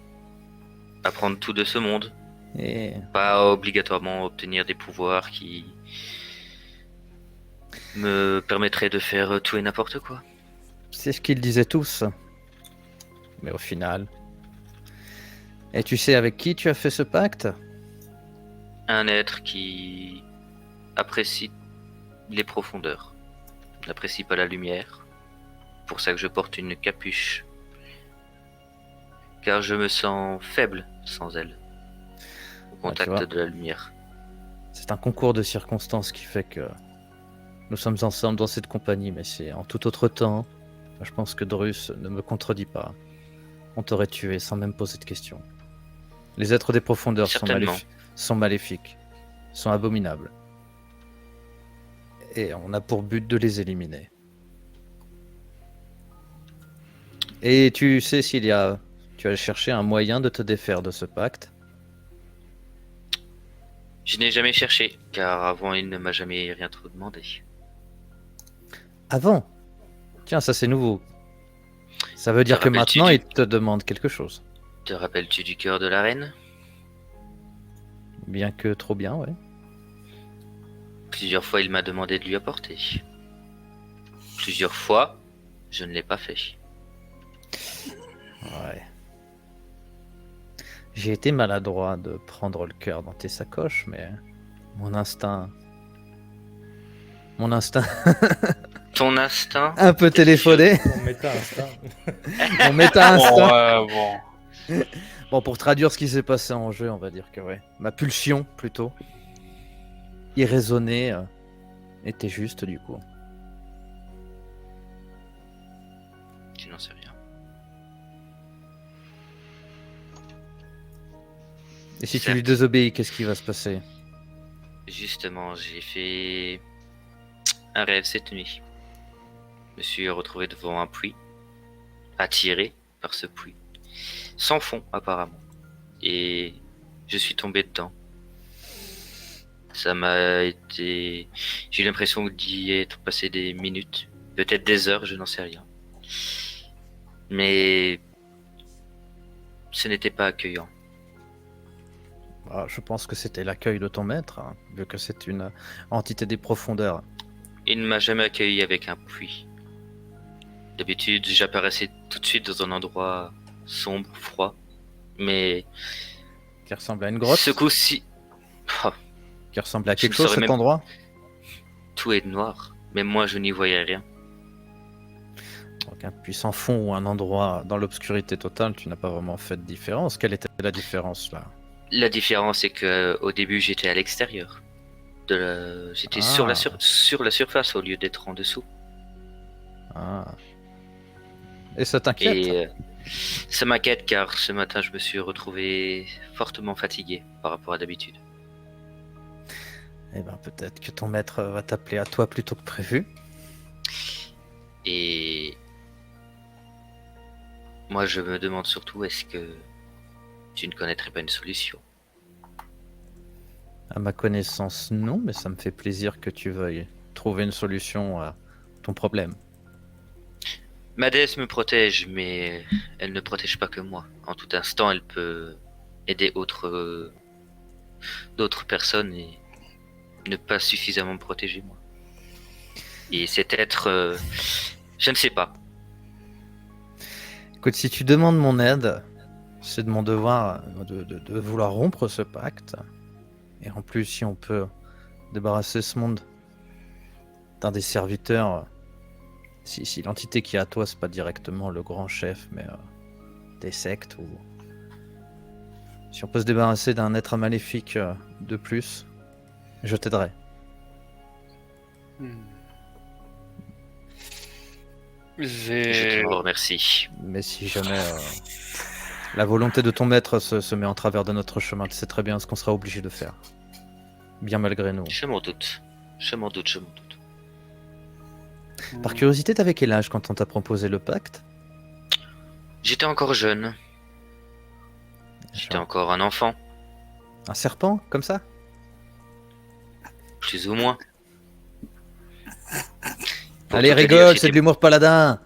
Apprendre tout de ce monde. Et Pas obligatoirement obtenir des pouvoirs qui me permettraient de faire tout et n'importe quoi. c'est ce qu'ils disaient tous. Mais au final... Et tu sais avec qui tu as fait ce pacte? Un être qui apprécie les profondeurs. n'apprécie pas la lumière. Pour ça que je porte une capuche. Car je me sens faible sans elle. Au tu contact vois. de la lumière. C'est un concours de circonstances qui fait que nous sommes ensemble dans cette compagnie, mais c'est en tout autre temps. Je pense que Drus ne me contredit pas. On t'aurait tué sans même poser de questions. Les êtres des profondeurs Certainement. sont maléfiques, sont abominables. Et on a pour but de les éliminer. Et tu sais tu as cherché un moyen de te défaire de ce pacte. Je n'ai jamais cherché, car avant il ne m'a jamais rien trop demandé. Avant. Tiens, ça c'est nouveau. Ça veut dire que rappelles-tu maintenant du- il te demande quelque chose. Te rappelles-tu du cœur de la reine? Bien que trop bien, ouais. Plusieurs fois il m'a demandé de lui apporter. Plusieurs fois, je ne l'ai pas fait. Ouais. J'ai été maladroit de prendre le cœur dans tes sacoches, mais mon instinct Ton instinct? un peu téléphoné. Ton méta-instinct. Mon méta-instinct. Bon, Bon, pour traduire ce qui s'est passé en jeu, on va dire que ouais. Ma pulsion, plutôt, irraisonnée, était juste, du coup. Tu n'en sais rien. Et si tu Certes. lui désobéis, qu'est-ce qui va se passer? Justement, j'ai fait un rêve cette nuit. Je me suis retrouvé devant un puits, attiré par ce puits, sans fond apparemment, et je suis tombé dedans. Ça m'a été... J'ai eu l'impression d'y être passé des minutes, peut-être des heures, je n'en sais rien. Mais ce n'était pas accueillant. Ah, je pense que c'était l'accueil de ton maître, hein, vu que c'est une entité des profondeurs. Il ne m'a jamais accueilli avec un puits. D'habitude, j'apparaissais tout de suite dans un endroit sombre, froid. Mais Qui ressemble à une grotte, ce coup-ci, oh, qui ressemble à Je quelque ne chose, saurais cet même- endroit. tout est noir. Même moi, je n'y voyais rien. Donc un puissant fond ou un endroit dans l'obscurité totale, tu n'as pas vraiment fait de différence. Quelle était la différence là? La différence, c'est que au début, j'étais à l'extérieur. J'étais sur Ah. sur la surface au lieu d'être en dessous. Ah. Et ça t'inquiète? Et ça m'inquiète car ce matin, je me suis retrouvé fortement fatigué par rapport à d'habitude. Eh ben peut-être que ton maître va t'appeler à toi plutôt que prévu. Et moi, je me demande surtout, est-ce que tu ne connaîtrais pas une solution? À ma connaissance, non, mais ça me fait plaisir que tu veuilles trouver une solution à ton problème. Ma déesse me protège, mais elle ne protège pas que moi. En tout instant, elle peut aider d'autres personnes et ne pas suffisamment me protéger moi. Et cet être, je ne sais pas. Écoute, si tu demandes mon aide, c'est de mon devoir de vouloir rompre ce pacte. Et en plus, si on peut débarrasser ce monde d'un des serviteurs, si l'entité qui est à toi, c'est pas directement le grand chef, mais des sectes, ou si on peut se débarrasser d'un être maléfique de plus, je t'aiderai. Je te remercie. Mais si jamais la volonté de ton maître se met en travers de notre chemin, tu sais très bien ce qu'on sera obligé de faire. Bien malgré nous. Je m'en doute. Je m'en doute, je m'en doute. Par curiosité, t'avais quel âge quand on t'a proposé le pacte? J'étais encore jeune. J'étais Genre, encore un enfant, un serpent, comme ça? plus ou moins. Pour Allez, tout te dire, rigole, c'est j'étais- de l'humour paladin!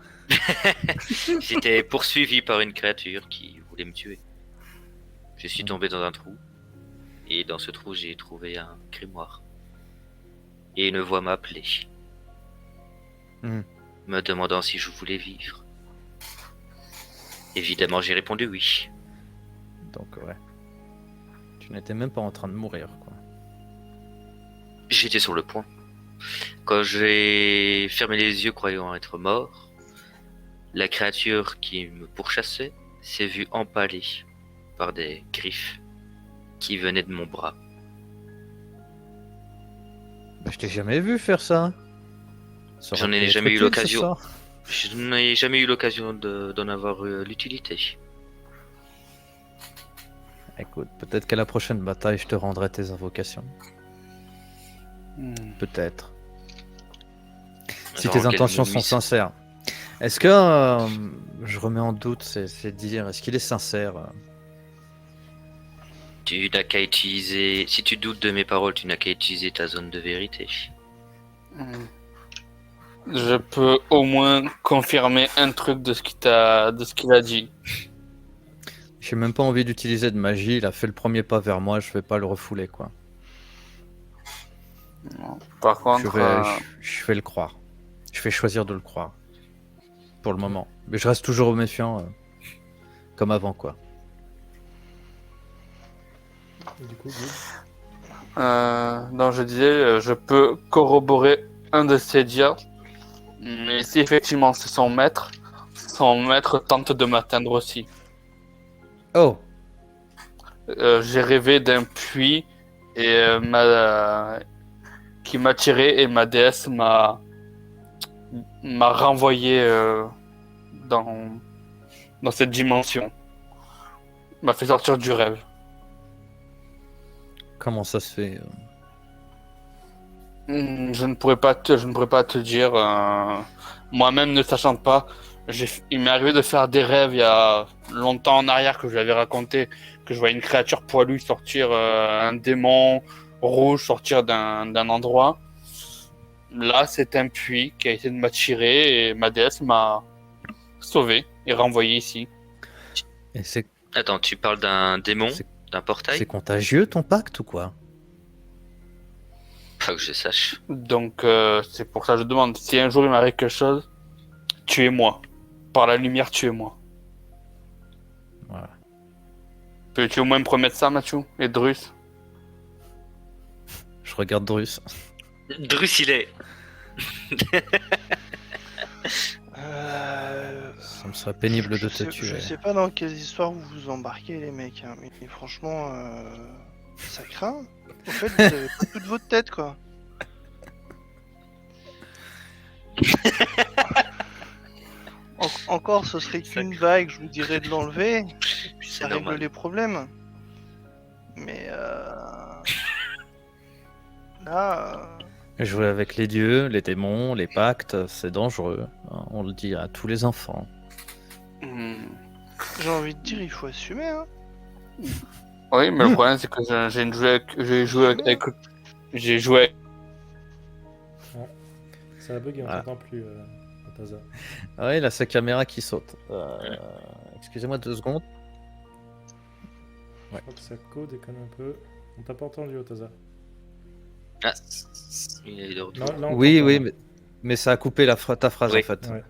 J'étais poursuivi par une créature qui voulait me tuer. Je suis tombé dans un trou. Et dans ce trou, j'ai trouvé un grimoire. Et une voix m'a appelé. Hmm. Me demandant si je voulais vivre. Évidemment, j'ai répondu oui. Donc, ouais. Tu n'étais même pas en train de mourir, quoi. J'étais sur le point. Quand j'ai fermé les yeux croyant être mort, la créature qui me pourchassait s'est vue empalée par des griffes qui venaient de mon bras. Bah, je t'ai jamais vu faire ça. Ça aurait J'en ai pu être jamais eu utile, l'occasion. ce soir. Je n'ai jamais eu l'occasion d'en avoir l'utilité. Écoute, peut-être qu'à la prochaine bataille, je te rendrai tes invocations. Peut-être. Si Genre, tes quelle intentions sont nuit, sincères. Est-ce que, je remets en doute, c'est dire, est-ce qu'il est sincère Tu n'as qu'à utiliser. Si tu doutes de mes paroles, tu n'as qu'à utiliser ta zone de vérité. Je peux au moins confirmer un truc de ce qu'il a dit. J'ai même pas envie d'utiliser de magie, il a fait le premier pas vers moi, je vais pas le refouler, quoi. Par contre, Je vais le croire. Je vais choisir de le croire. Pour le moment. Mais je reste toujours méfiant, comme avant, quoi. Et du coup, Guy, non, je disais, je peux corroborer un de ces dires, mais si effectivement c'est son maître tente de m'atteindre aussi. Oh! J'ai rêvé d'un puits et qui m'a tiré et ma déesse m'a renvoyé dans cette dimension. M'a fait sortir du rêve. Comment ça se fait Je ne pourrais pas te dire. Moi-même ne sachant pas, il m'est arrivé de faire des rêves il y a longtemps en arrière que je lui avais raconté que je voyais une créature poilue sortir, un démon rouge sortir d'un endroit. Là, c'est un puits qui a essayé de m'attirer et ma déesse m'a sauvé et renvoyé ici. Et c'est Attends, tu parles d'un démon, C'est- d'un portail? contagieux ton pacte ou quoi? Pas que je sache. Donc, c'est pour ça que je demande si un jour il m'arrive quelque chose, tuez-moi. Par la lumière, tuez-moi. Voilà. Peux-tu au moins me promettre ça, Mathieu et Drus? Je regarde Drus. Drus, il est. Ça me serait pénible de te Je tuer. sais pas dans quelles histoires vous vous embarquez, les mecs, hein, mais franchement, ça craint. En fait, vous avez pas toute votre tête, quoi. Encore, ce serait qu'une vague, je vous dirais de l'enlever, puis C'est ça règle normal. les problèmes. Mais là, Jouer avec les dieux, les démons, les pactes, c'est dangereux. Hein, on le dit à tous les enfants. j'ai envie de dire, il faut assumer, hein. Oui, mais le problème c'est que j'ai joué avec. ça a bugué, on Ah. t'entend plus, Otaza. Ah ouais, il a sa caméra qui saute. Excusez-moi 2 secondes. Je crois que ça déconne un peu. On t'a pas entendu, Otaza. Ah, il est de retour. Non, là, on Oui, t'entend, oui, là. mais ça a coupé ta phrase Oui. en fait. Ouais.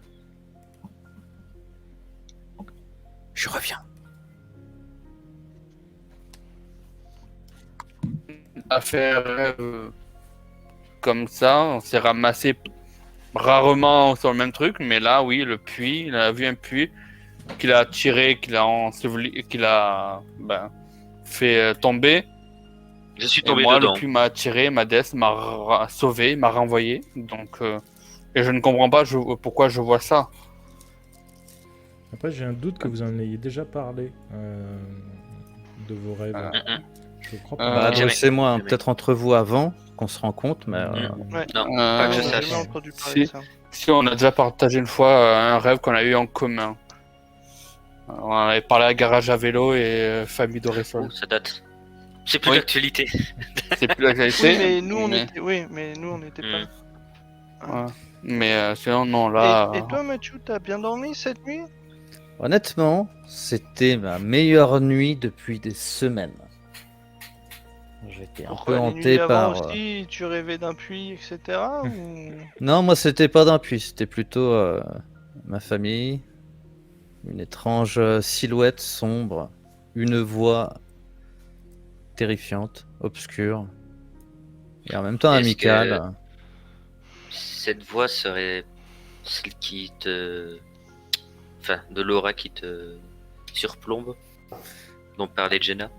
Je reviens. À faire comme ça, on s'est ramassé rarement sur le même truc, mais là, oui, le puits, il a vu un puits qu'il a tiré, qu'il a enseveli, qu'il a fait tomber. Je suis Et tombé moi, dedans. le puits m'a attiré, ma déesse m'a sauvé, m'a renvoyé. Donc, et je ne comprends pas pourquoi je vois ça. Après, j'ai un doute que vous en ayez déjà parlé de vos rêves. Je crois pas. Bah, jamais. adressez-moi Jamais. peut-être entre vous avant qu'on se rencontre, mais Ouais. Non, pas que je J'ai sache. jamais entendu parler de ça. Si on a déjà partagé une fois un rêve qu'on a eu en commun. On avait parlé à garage à vélo et famille d'Oresol. Oh, ça date. C'est plus Oui. d'actualité. C'est plus l'actualité. Oui, mais nous, mais- on était pas. Hmm. Ouais. Mais sinon, non, là. Et toi, Mathieu, t'as bien dormi cette nuit? honnêtement, c'était ma meilleure nuit depuis des semaines. J'étais un peu Pourquoi les hanté nuits avant par. aussi, tu rêvais d'un puits, etc. ou... Non, moi c'était pas d'un puits, c'était plutôt ma famille, une étrange silhouette sombre, une voix terrifiante, obscure, et en même temps Est-ce amicale. cette voix serait celle qui te... Enfin, de l'aura qui te surplombe, dont parlait Jenna.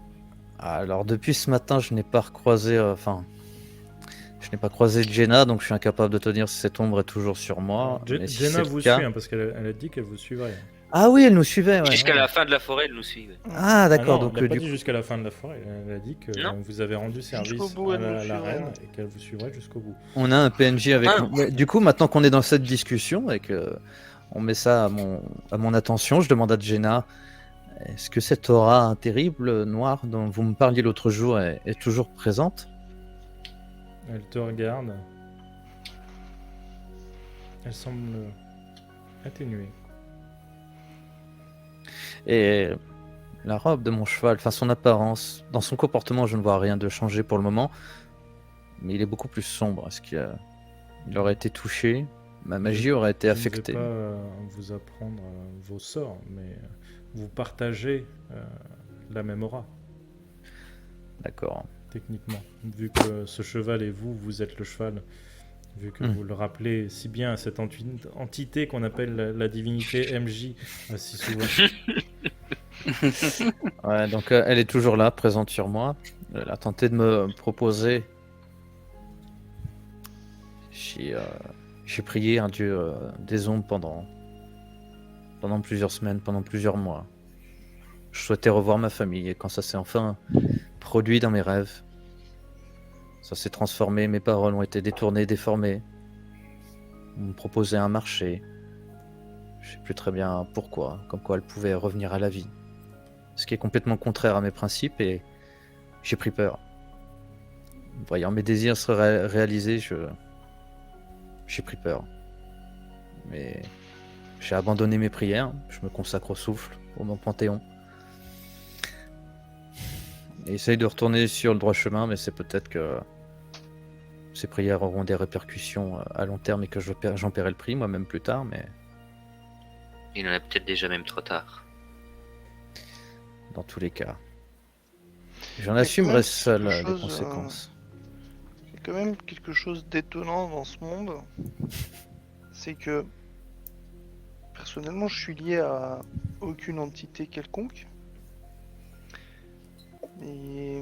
Alors depuis ce matin, je n'ai pas recroisé, je n'ai pas croisé Jenna, donc je suis incapable de te dire si cette ombre est toujours sur moi. Mais si Jenna c'est le vous cas- suit, hein, parce qu'elle a dit qu'elle vous suivrait. Ah oui, elle nous suivait, ouais. Jusqu'à la fin de la forêt, elle nous suivait. Ah d'accord, non, donc elle n'a pas du dit coup, jusqu'à la fin de la forêt. Elle a dit que Non. vous avez rendu service bout, à elle nous la suivrait, reine ouais. et qu'elle vous suivrait jusqu'au bout. on a un PNJ avec Ah. nous. Ouais, du coup, maintenant qu'on est dans cette discussion et que on met ça à mon attention, je demande à Jenna, est-ce que cette aura terrible, noire, dont vous me parliez l'autre jour est toujours présente? Elle te regarde. Elle semble atténuée. Et la robe de mon cheval, enfin son apparence, dans son comportement, je ne vois rien de changé pour le moment, mais il est beaucoup plus sombre. Est-ce il aurait été touché? Ma magie aurait été affectée. Je ne vais pas vous apprendre vos sorts, mais vous partagez la même aura, D'accord. techniquement. Vu que ce cheval et vous, vous êtes le cheval. Vu que vous le rappelez si bien à cette entité qu'on appelle la divinité MJ si souvent. Ouais, donc elle est toujours là, présente sur moi. Elle a tenté de me proposer. J'ai prié un dieu des ombres pendant plusieurs semaines, pendant plusieurs mois. Je souhaitais revoir ma famille et quand ça s'est enfin produit dans mes rêves, ça s'est transformé, mes paroles ont été détournées, déformées. On me proposait un marché. Je sais plus très bien pourquoi, comme quoi elle pouvait revenir à la vie. Ce qui est complètement contraire à mes principes et j'ai pris peur. Voyant mes désirs se réaliser, j'ai pris peur. Mais j'ai abandonné mes prières, je me consacre au souffle, au mon panthéon. Et essaye de retourner sur le droit chemin, mais c'est peut-être que ces prières auront des répercussions à long terme et que j'en paierai le prix moi-même plus tard, mais Il en est peut-être déjà même trop tard. dans tous les cas, j'en quand assumerai même seul quelque les chose, conséquences. Il y a quand même quelque chose d'étonnant dans ce monde. C'est que personnellement, je suis lié à aucune entité quelconque. Et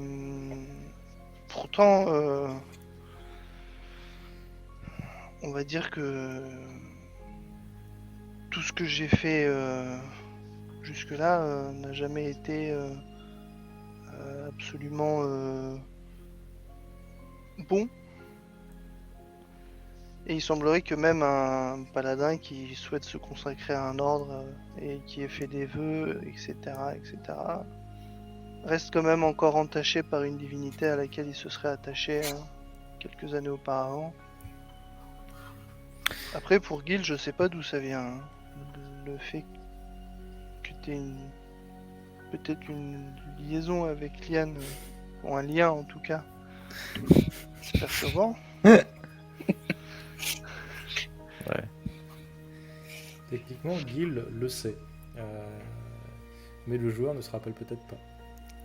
pourtant, on va dire que tout ce que j'ai fait jusque-là n'a jamais été absolument bon. Et il semblerait que même un paladin qui souhaite se consacrer à un ordre et qui ait fait des vœux, etc., reste quand même encore entaché par une divinité à laquelle il se serait attaché quelques années auparavant. Après, pour Gil, je sais pas d'où ça vient. Hein. Le fait que tu aies peut-être une liaison avec Liane, ou un lien en tout cas, c'est perturbant. Techniquement, Gil le sait. Mais le joueur ne se rappelle peut-être pas.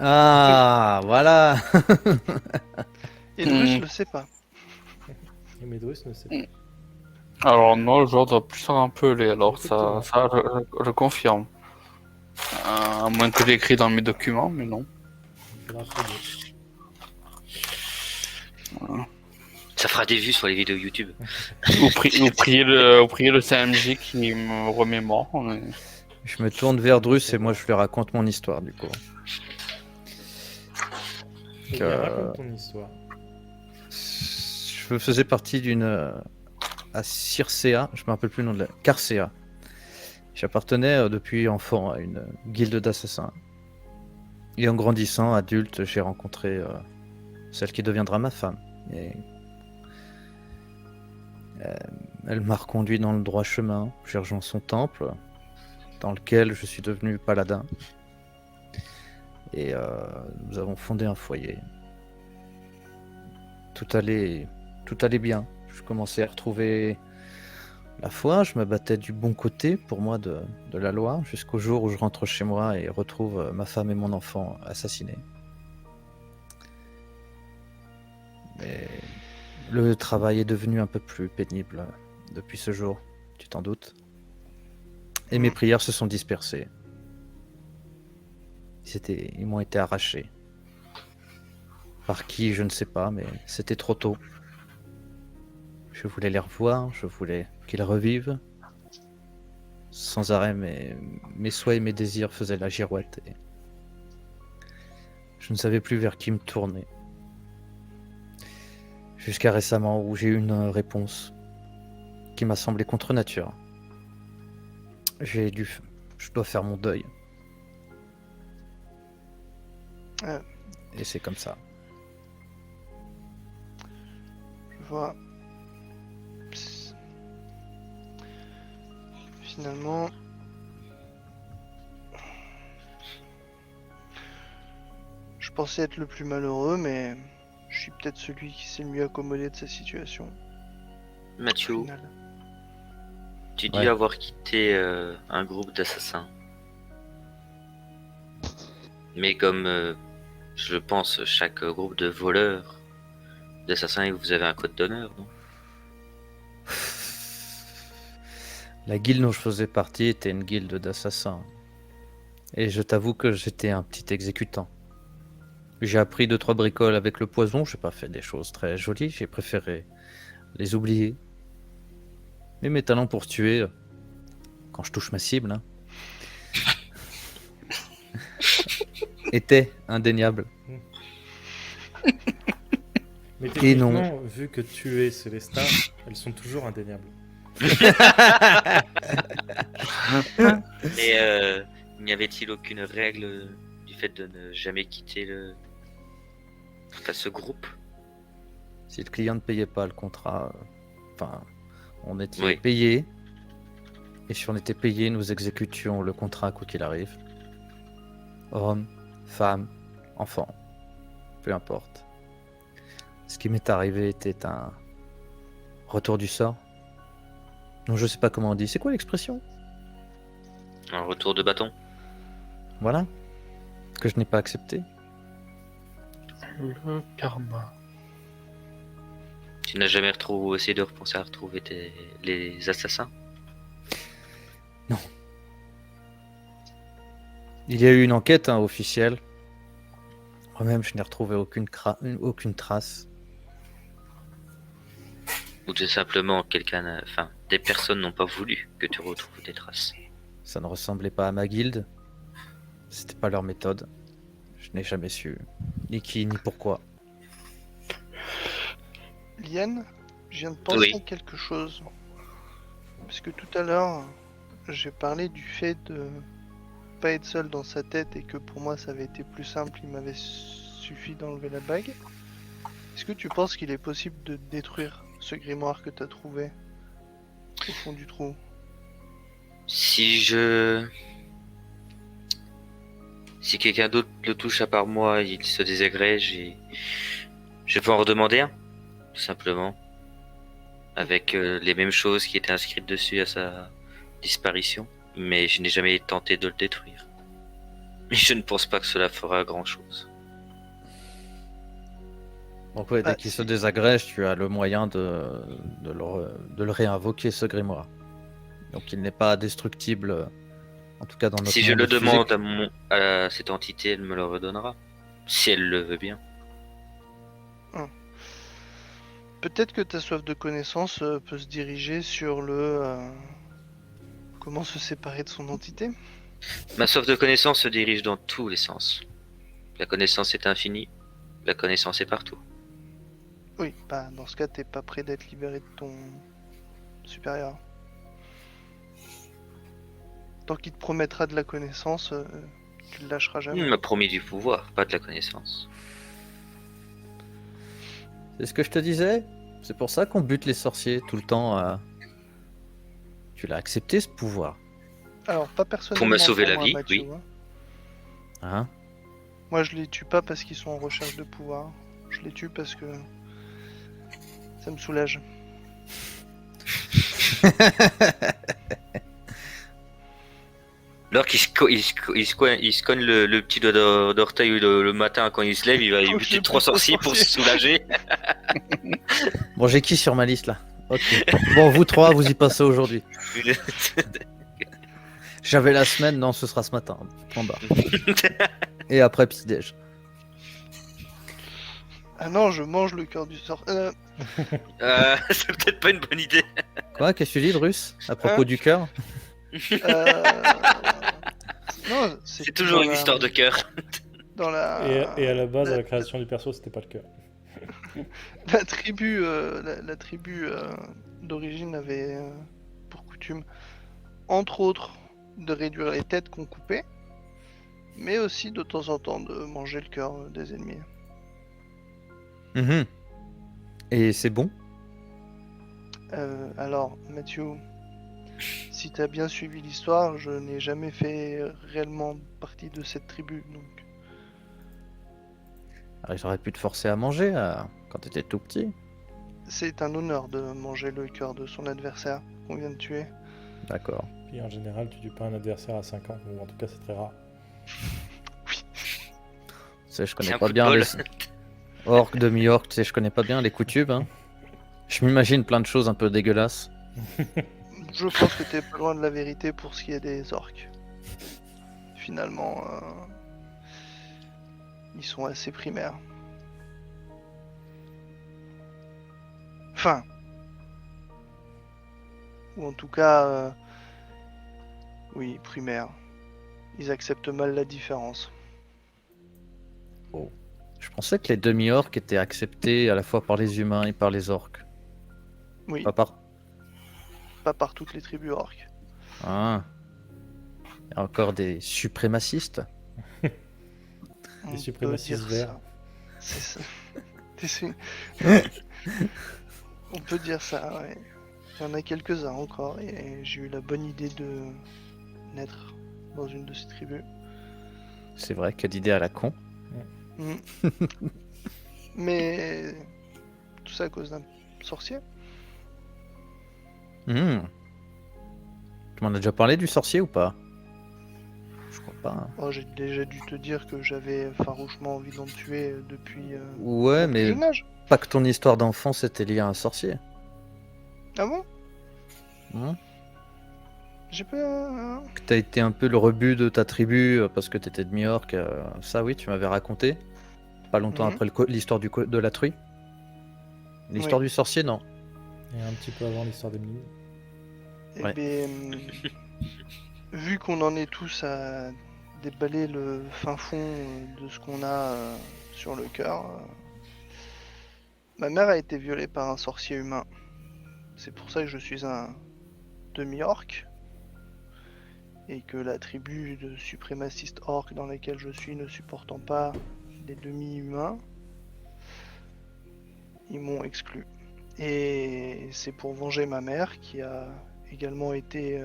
Ah, voilà. Et Drus le sait pas. Et Médrus ne sait pas. Alors non, le joueur doit plus s'en rappeler, alors Effectivement. ça je confirme. À moins que j'ai écrit dans mes documents, mais non. Il faudra fouiller. Ça fera des vues sur les vidéos YouTube. Ou prier le CMJ qui me remémore. Mais... Je me tourne vers Drus et moi je lui raconte mon histoire du coup. Eh bien, raconte ton histoire. Je faisais partie d'une à Circea, je me rappelle plus le nom de la Carcea. J'appartenais depuis enfant à une guilde d'assassins. Et en grandissant, adulte, j'ai rencontré celle qui deviendra ma femme. Et elle m'a reconduit dans le droit chemin. J'ai rejoint son temple, dans lequel je suis devenu paladin. Et nous avons fondé un foyer. Tout allait bien. Je commençais à retrouver la foi, je me battais du bon côté pour moi de la loi, jusqu'au jour où je rentre chez moi et retrouve ma femme et mon enfant assassinés. Mais Le travail est devenu un peu plus pénible depuis ce jour, tu t'en doutes. Et mes prières se sont dispersées. Ils m'ont été arrachés. Par qui, je ne sais pas, mais c'était trop tôt. Je voulais les revoir, je voulais qu'ils revivent. Sans arrêt, mes souhaits et mes désirs faisaient la girouette. Et je ne savais plus vers qui me tourner. Jusqu'à récemment où j'ai eu une réponse qui m'a semblé contre nature. Je dois faire mon deuil. Et c'est comme ça. Je vois. Finalement... Je pensais être le plus malheureux, mais je suis peut-être celui qui s'est le mieux accommodé de sa situation. Mathieu, Au final. tu dis Ouais. avoir quitté un groupe d'assassins. Mais comme je pense chaque groupe de voleurs, d'assassins, vous avez un code d'honneur, non? La guilde dont je faisais partie était une guilde d'assassins. Et je t'avoue que j'étais un petit exécutant. J'ai appris 2-3 bricoles avec le poison, j'ai pas fait des choses très jolies, j'ai préféré les oublier. Mais mes talents pour tuer, quand je touche ma cible, hein, étaient indéniables. Mais Et non. techniquement, vu que tu es Célestin, elles sont toujours indéniables. Et n'y avait-il aucune règle du fait de ne jamais quitter ce groupe? Si le client ne payait pas le contrat, on était Oui. payé. Et si on était payé, nous exécutions le contrat quoi qu'il arrive. Homme, femme, enfant, peu importe. Ce qui m'est arrivé était un retour du sort. Non, je sais pas comment on dit. C'est quoi l'expression? Un retour de bâton? Voilà. Que je n'ai pas accepté. Le karma. Tu n'as jamais essayé de repenser à retrouver les assassins? Il y a eu une enquête officielle. Moi-même, je n'ai retrouvé aucune trace. Ou tout simplement des personnes n'ont pas voulu que tu retrouves des traces? Ça ne ressemblait pas à ma guilde. C'était pas leur méthode. Je n'ai jamais su ni qui ni pourquoi. Liane, je viens de penser Oui. à quelque chose. Parce que tout à l'heure, j'ai parlé du fait de pas être seul dans sa tête et que pour moi ça avait été plus simple, il m'avait suffi d'enlever la bague. Est-ce que tu penses qu'il est possible de détruire ce grimoire que t'as trouvé au fond du trou? Si quelqu'un d'autre le touche à part moi, il se désagrège et je peux en redemander un, tout simplement. Avec les mêmes choses qui étaient inscrites dessus à sa disparition. Mais je n'ai jamais tenté de le détruire. Et je ne pense pas que cela fera grand chose. Donc ouais, dès qu'il se désagrège, tu as le moyen de le réinvoquer, ce grimoire. Donc il n'est pas destructible, en tout cas dans notre Si je monde le physique. demande à cette entité, elle me le redonnera. Si elle le veut bien. Peut-être que ta soif de connaissance peut se diriger sur le... comment se séparer de son entité? Ma soif de connaissance se dirige dans tous les sens. La connaissance est infinie. La connaissance est partout. Oui, bah dans ce cas t'es pas prêt d'être libéré de ton supérieur. Tant qu'il te promettra de la connaissance, tu le lâcheras jamais. Il m'a promis du pouvoir, pas de la connaissance. C'est ce que je te disais. C'est pour ça qu'on bute les sorciers tout le temps. Tu l'as accepté, ce pouvoir. Alors pas personnellement Pour me sauver la moi, vie, Mathieu, oui. hein. Hein? Moi je les tue pas parce qu'ils sont en recherche de pouvoir. Je les tue parce que ça me soulage. Alors qu'il il se cogne le petit doigt d'orteil le matin quand il se lève, il va y Oh, buter j'ai 3 pris trois sorciers pour se sorciers. soulager. Bon, j'ai qui sur ma liste là? Ok. Bon, vous trois, vous y passez aujourd'hui. J'avais la semaine, non, ce sera ce matin. Point barre. Et après petit-déj. Ah non, je mange le cœur du sort. C'est peut-être pas une bonne idée. Quoi? Qu'est-ce que tu dis, Bruce? À propos Hein du cœur? Non, C'est toujours une histoire de cœur. Dans la... Et à la base, à la création du perso, c'était pas le cœur. La tribu, la tribu d'origine avait pour coutume, entre autres, de réduire les têtes qu'on coupait, mais aussi de temps en temps de manger le cœur des ennemis. Mhm. Et c'est bon? Alors, Mathieu, si t'as bien suivi l'histoire, je n'ai jamais fait réellement partie de cette tribu, donc Alors, j'aurais pu te forcer à manger quand t'étais tout petit. c'est un honneur de manger le cœur de son adversaire qu'on vient de tuer. D'accord. Puis en général, tu tues pas un adversaire à 5 ans, ou en tout cas, c'est très rare. Tu sais, je C'est connais un pas coup de bien bol. les orques, demi-orques, tu sais, je connais pas bien les coutumes. Hein. Je m'imagine plein de choses un peu dégueulasses. Je pense que t'es pas loin de la vérité pour ce qui est des orques. Finalement, ils sont assez primaires. Enfin. Ou en tout cas, oui, primaires. Ils acceptent mal la différence. Je pensais que les demi-orques étaient acceptés à la fois par les humains et par les orques. Oui, Pas par... pas par toutes les tribus orques. Ah. Il y a encore des suprémacistes. On Les peut suprémacistes dire verts. ça. C'est ça. On peut dire ça, ouais. Il y en a quelques-uns encore, et j'ai eu la bonne idée de naître dans une de ces tribus. C'est vrai, quelle idée à la con. Mm. Mais tout ça à cause d'un sorcier. Mhm. Tu m'en as déjà parlé du sorcier ou pas? Je crois pas. Hein. Oh, j'ai déjà dû te dire que j'avais farouchement envie d'en tuer depuis Ouais, mon plus mais jeune âge. pas que ton histoire d'enfance était liée à un sorcier. Ah bon? Hein, J'ai pas... que t'as été un peu le rebut de ta tribu parce que t'étais demi-orc. Ça, oui, tu m'avais raconté. Pas longtemps Mhm. après l'histoire de la truie. L'histoire du sorcier, non. Et un petit peu avant l'histoire des mines. Eh Ouais. ben, vu qu'on en est tous à déballer le fin fond de ce qu'on a sur le cœur, ma mère a été violée par un sorcier humain. C'est pour ça que je suis un demi-orc. Et que la tribu de suprémacistes orques dans laquelle je suis ne supportant pas les demi-humains, ils m'ont exclu. Et c'est pour venger ma mère qui a également été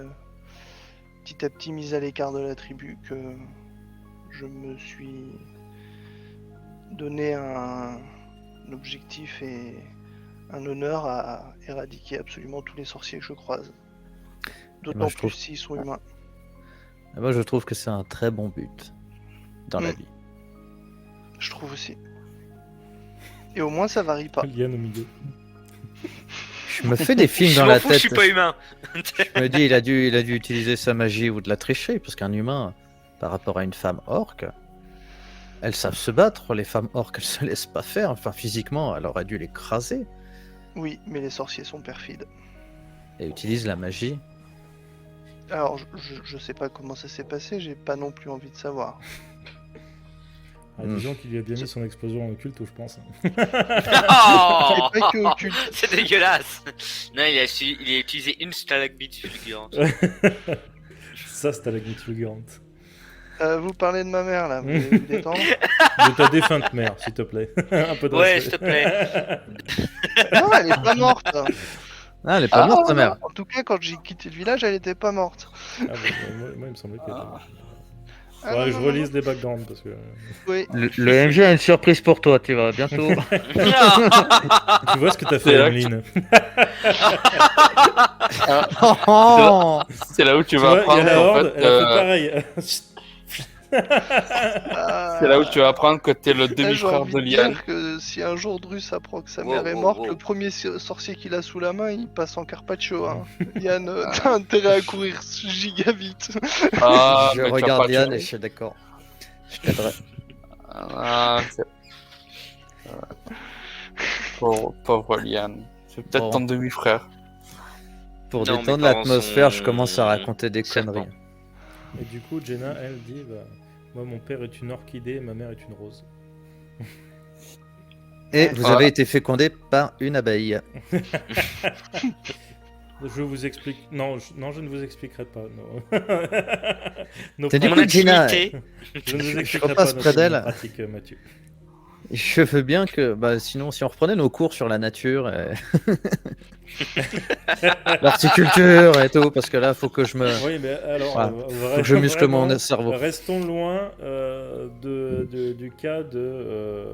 petit à petit mise à l'écart de la tribu que je me suis donné un objectif et un honneur à éradiquer absolument tous les sorciers que je croise. D'autant je plus trouve- s'ils sont humains. Et moi, je trouve que c'est un très bon but dans la Mm. vie. Je trouve aussi. Et au moins ça varie pas. Liane au milieu. Je me fais des films Je dans m'en la fous, tête. je suis pas humain. Je me dis, il a dû utiliser sa magie ou de la tricher, parce qu'un humain, par rapport à une femme orque, elles savent se battre. Les femmes orques, elles se laissent pas faire. Enfin, physiquement, elle aurait dû l'écraser. Oui, mais les sorciers sont perfides. Et utilise la magie. Alors, je sais pas comment ça s'est passé, j'ai pas non plus envie de savoir. Ah, disons qu'il y a bien mis son explosion en occulte, je pense. Oh Et pas que occulte. C'est dégueulasse. Non, il a utilisé une stalagmite fulgurante. Ça, c'était la goutte fulgurante. Vous parlez de ma mère là, vous allez vous détendre. De ta défunte mère, s'il te plaît. Un peu de Ouais, respect. s'il te plaît. Non, elle est pas morte. Ah, elle est pas morte, ta mère. En tout cas, quand j'ai quitté le village, elle était pas morte. Ah, moi, il me semblait qu'elle était morte. Ah, Ouais, non, je non, relise les backgrounds parce que. Oui. Le MJ a une surprise pour toi, tu vas bientôt. Tu vois ce que t'as fait, C'est là Emeline. Oh C'est là où tu Tu vas vois, il y a apprendre la en horde, fait. elle a fait pareil. C'est là où tu vas apprendre que t'es le Là, j'ai demi-frère envie de de Liane. dire que si un jour Drus apprend que sa Wow, mère est wow, morte, wow. le premier sorcier qu'il a sous la main, il passe en Carpaccio. Hein. Yann, t'as intérêt à courir giga vite. Ah, Je mais tu vas regarde pas Yann et tuer. je suis d'accord. Je t'aiderai. Ah, pauvre Liane. C'est peut-être Bon. ton demi-frère. Pour Non, mes détendre parents l'atmosphère, je sont commence à raconter des serpents. conneries. Et du coup, Jenna, elle dit bah, moi, mon père est une orchidée et ma mère est une rose. Et vous Ouais. avez été fécondé par une abeille. Je vous explique. Non, je ne vous expliquerai pas. Non. Nos T'as du Mon coup, pratiques- Gina, intimité. Je ne vous je expliquerai repasse pas près nos d'elle. pratiques, Mathieu. Je veux bien que, bah, sinon, si on reprenait nos cours sur la nature, l'horticulture et tout, parce que là, faut que je me, Oui, mais alors, Voilà. Faut que je muscle mon vraiment, cerveau. restons loin du cas de.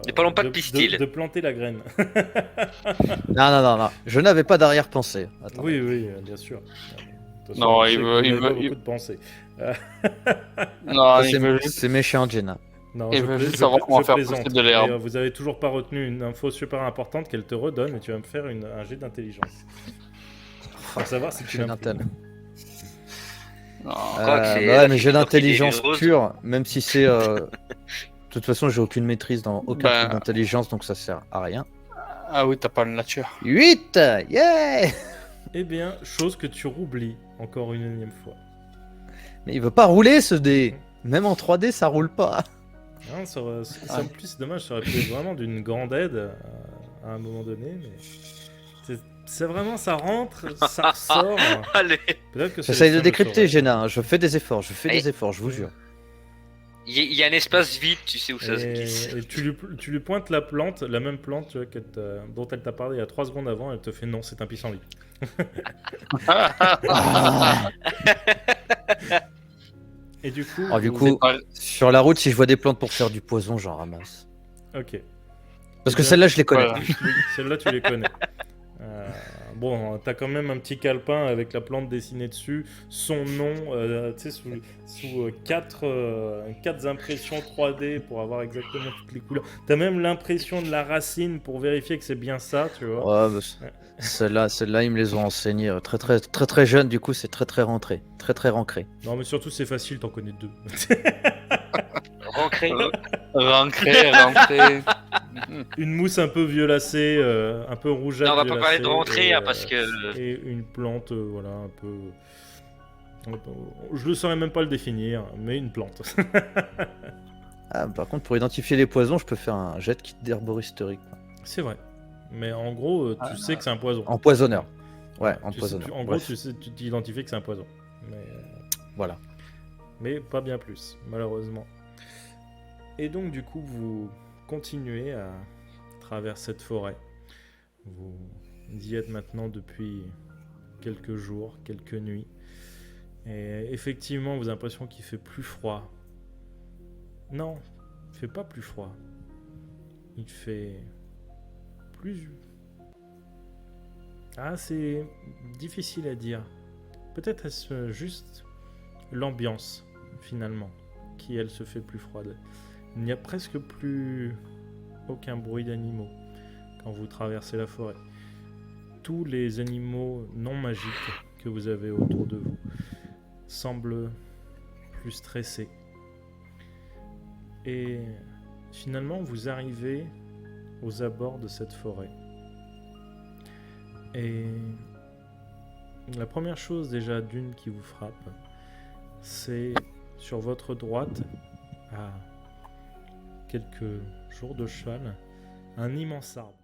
Ne parlons pas de pistil. De planter la graine. Non, je n'avais pas d'arrière-pensée. Attendez. Oui, bien sûr. De toute façon, Non, je sais il que veut- vous il n'avez veut- pas il- beaucoup de pensées. Non, Ça, il veut juste. c'est méchant, Jenna. Non, Il je veut plais- juste je savoir pla- comment je faire plaisante. pousser de l'herbe. Mais, vous avez toujours pas retenu une info super importante qu'elle te redonne et tu vas me faire un jet d'intelligence. Pour savoir si tu J'ai l'as d'intel. Non. crois que c'est Bah ouais, la mais j'ai figure l'intelligence d'orchidée rose. pure, même si c'est. De toute façon, j'ai aucune maîtrise dans aucun Bah. truc d'intelligence, donc ça sert à rien. Ah oui, t'as pas de nature. 8 Yeah Eh bien, chose que tu roublies encore une énième fois. Mais il veut pas rouler ce dé. Même en 3D, ça roule pas. Hein, en plus, c'est dommage, ça aurait pu être vraiment d'une grande aide à un moment donné, mais c'est vraiment, ça rentre, ça ressort. Allez. Peut-être que c'est J'essaye les de chiens décrypter, le sauraient. Jenna. Hein. Je fais des efforts, je vous Oui. jure. Il y a un espace vide, tu sais où ça se glisse. Et tu lui pointes la plante, la même plante tu vois, dont elle t'a parlé il y a 3 secondes avant, elle te fait non, c'est un pissenlit. Ah. Et du coup, Alors, du vous- coup, sur la route, si je vois des plantes pour faire du poison, j'en ramasse. ok. Parce que bien. celle-là, je les connais. Voilà. Oui, celle-là, tu les connais. Bon, t'as quand même un petit calepin avec la plante dessinée dessus, son nom, tu sais, sous 4 impressions 3D pour avoir exactement toutes les couleurs. T'as même l'impression de la racine pour vérifier que c'est bien ça, tu vois. Ouais, bah, celle-là, ils me les ont enseignées très jeune, du coup, c'est très rentré. Très ancré. Non, mais surtout, c'est facile, t'en connais 2. Rancré. Rentrer. Une mousse un peu violacée, un peu rougeâtre. Non, on va pas parler de violacée, rentrer et, hein, parce que. Et une plante, voilà, un peu. Je ne saurais même pas le définir, mais une plante. Ah, par contre, pour identifier les poisons, je peux faire un jet de kit d'herboristerie. C'est vrai. Mais en gros, tu sais que c'est un poison. Empoisonneur. Ouais, Tu empoisonneur. sais- en gros, tu t'identifies que c'est un poison. Mais, Voilà. mais pas bien plus, malheureusement. Et donc, du coup, vous continuez à travers cette forêt. Vous y êtes maintenant depuis quelques jours, quelques nuits. Et effectivement, vous avez l'impression qu'il fait plus froid. Non, il fait pas plus froid. Il fait plus... Ah, c'est difficile à dire. Peut-être est-ce juste l'ambiance, finalement, qui, elle, se fait plus froide. Il n'y a presque plus aucun bruit d'animaux quand vous traversez la forêt. Tous les animaux non magiques que vous avez autour de vous semblent plus stressés. Et finalement, vous arrivez aux abords de cette forêt. Et la première chose déjà d'une qui vous frappe, c'est sur votre droite, à quelques jours de cheval, un immense arbre.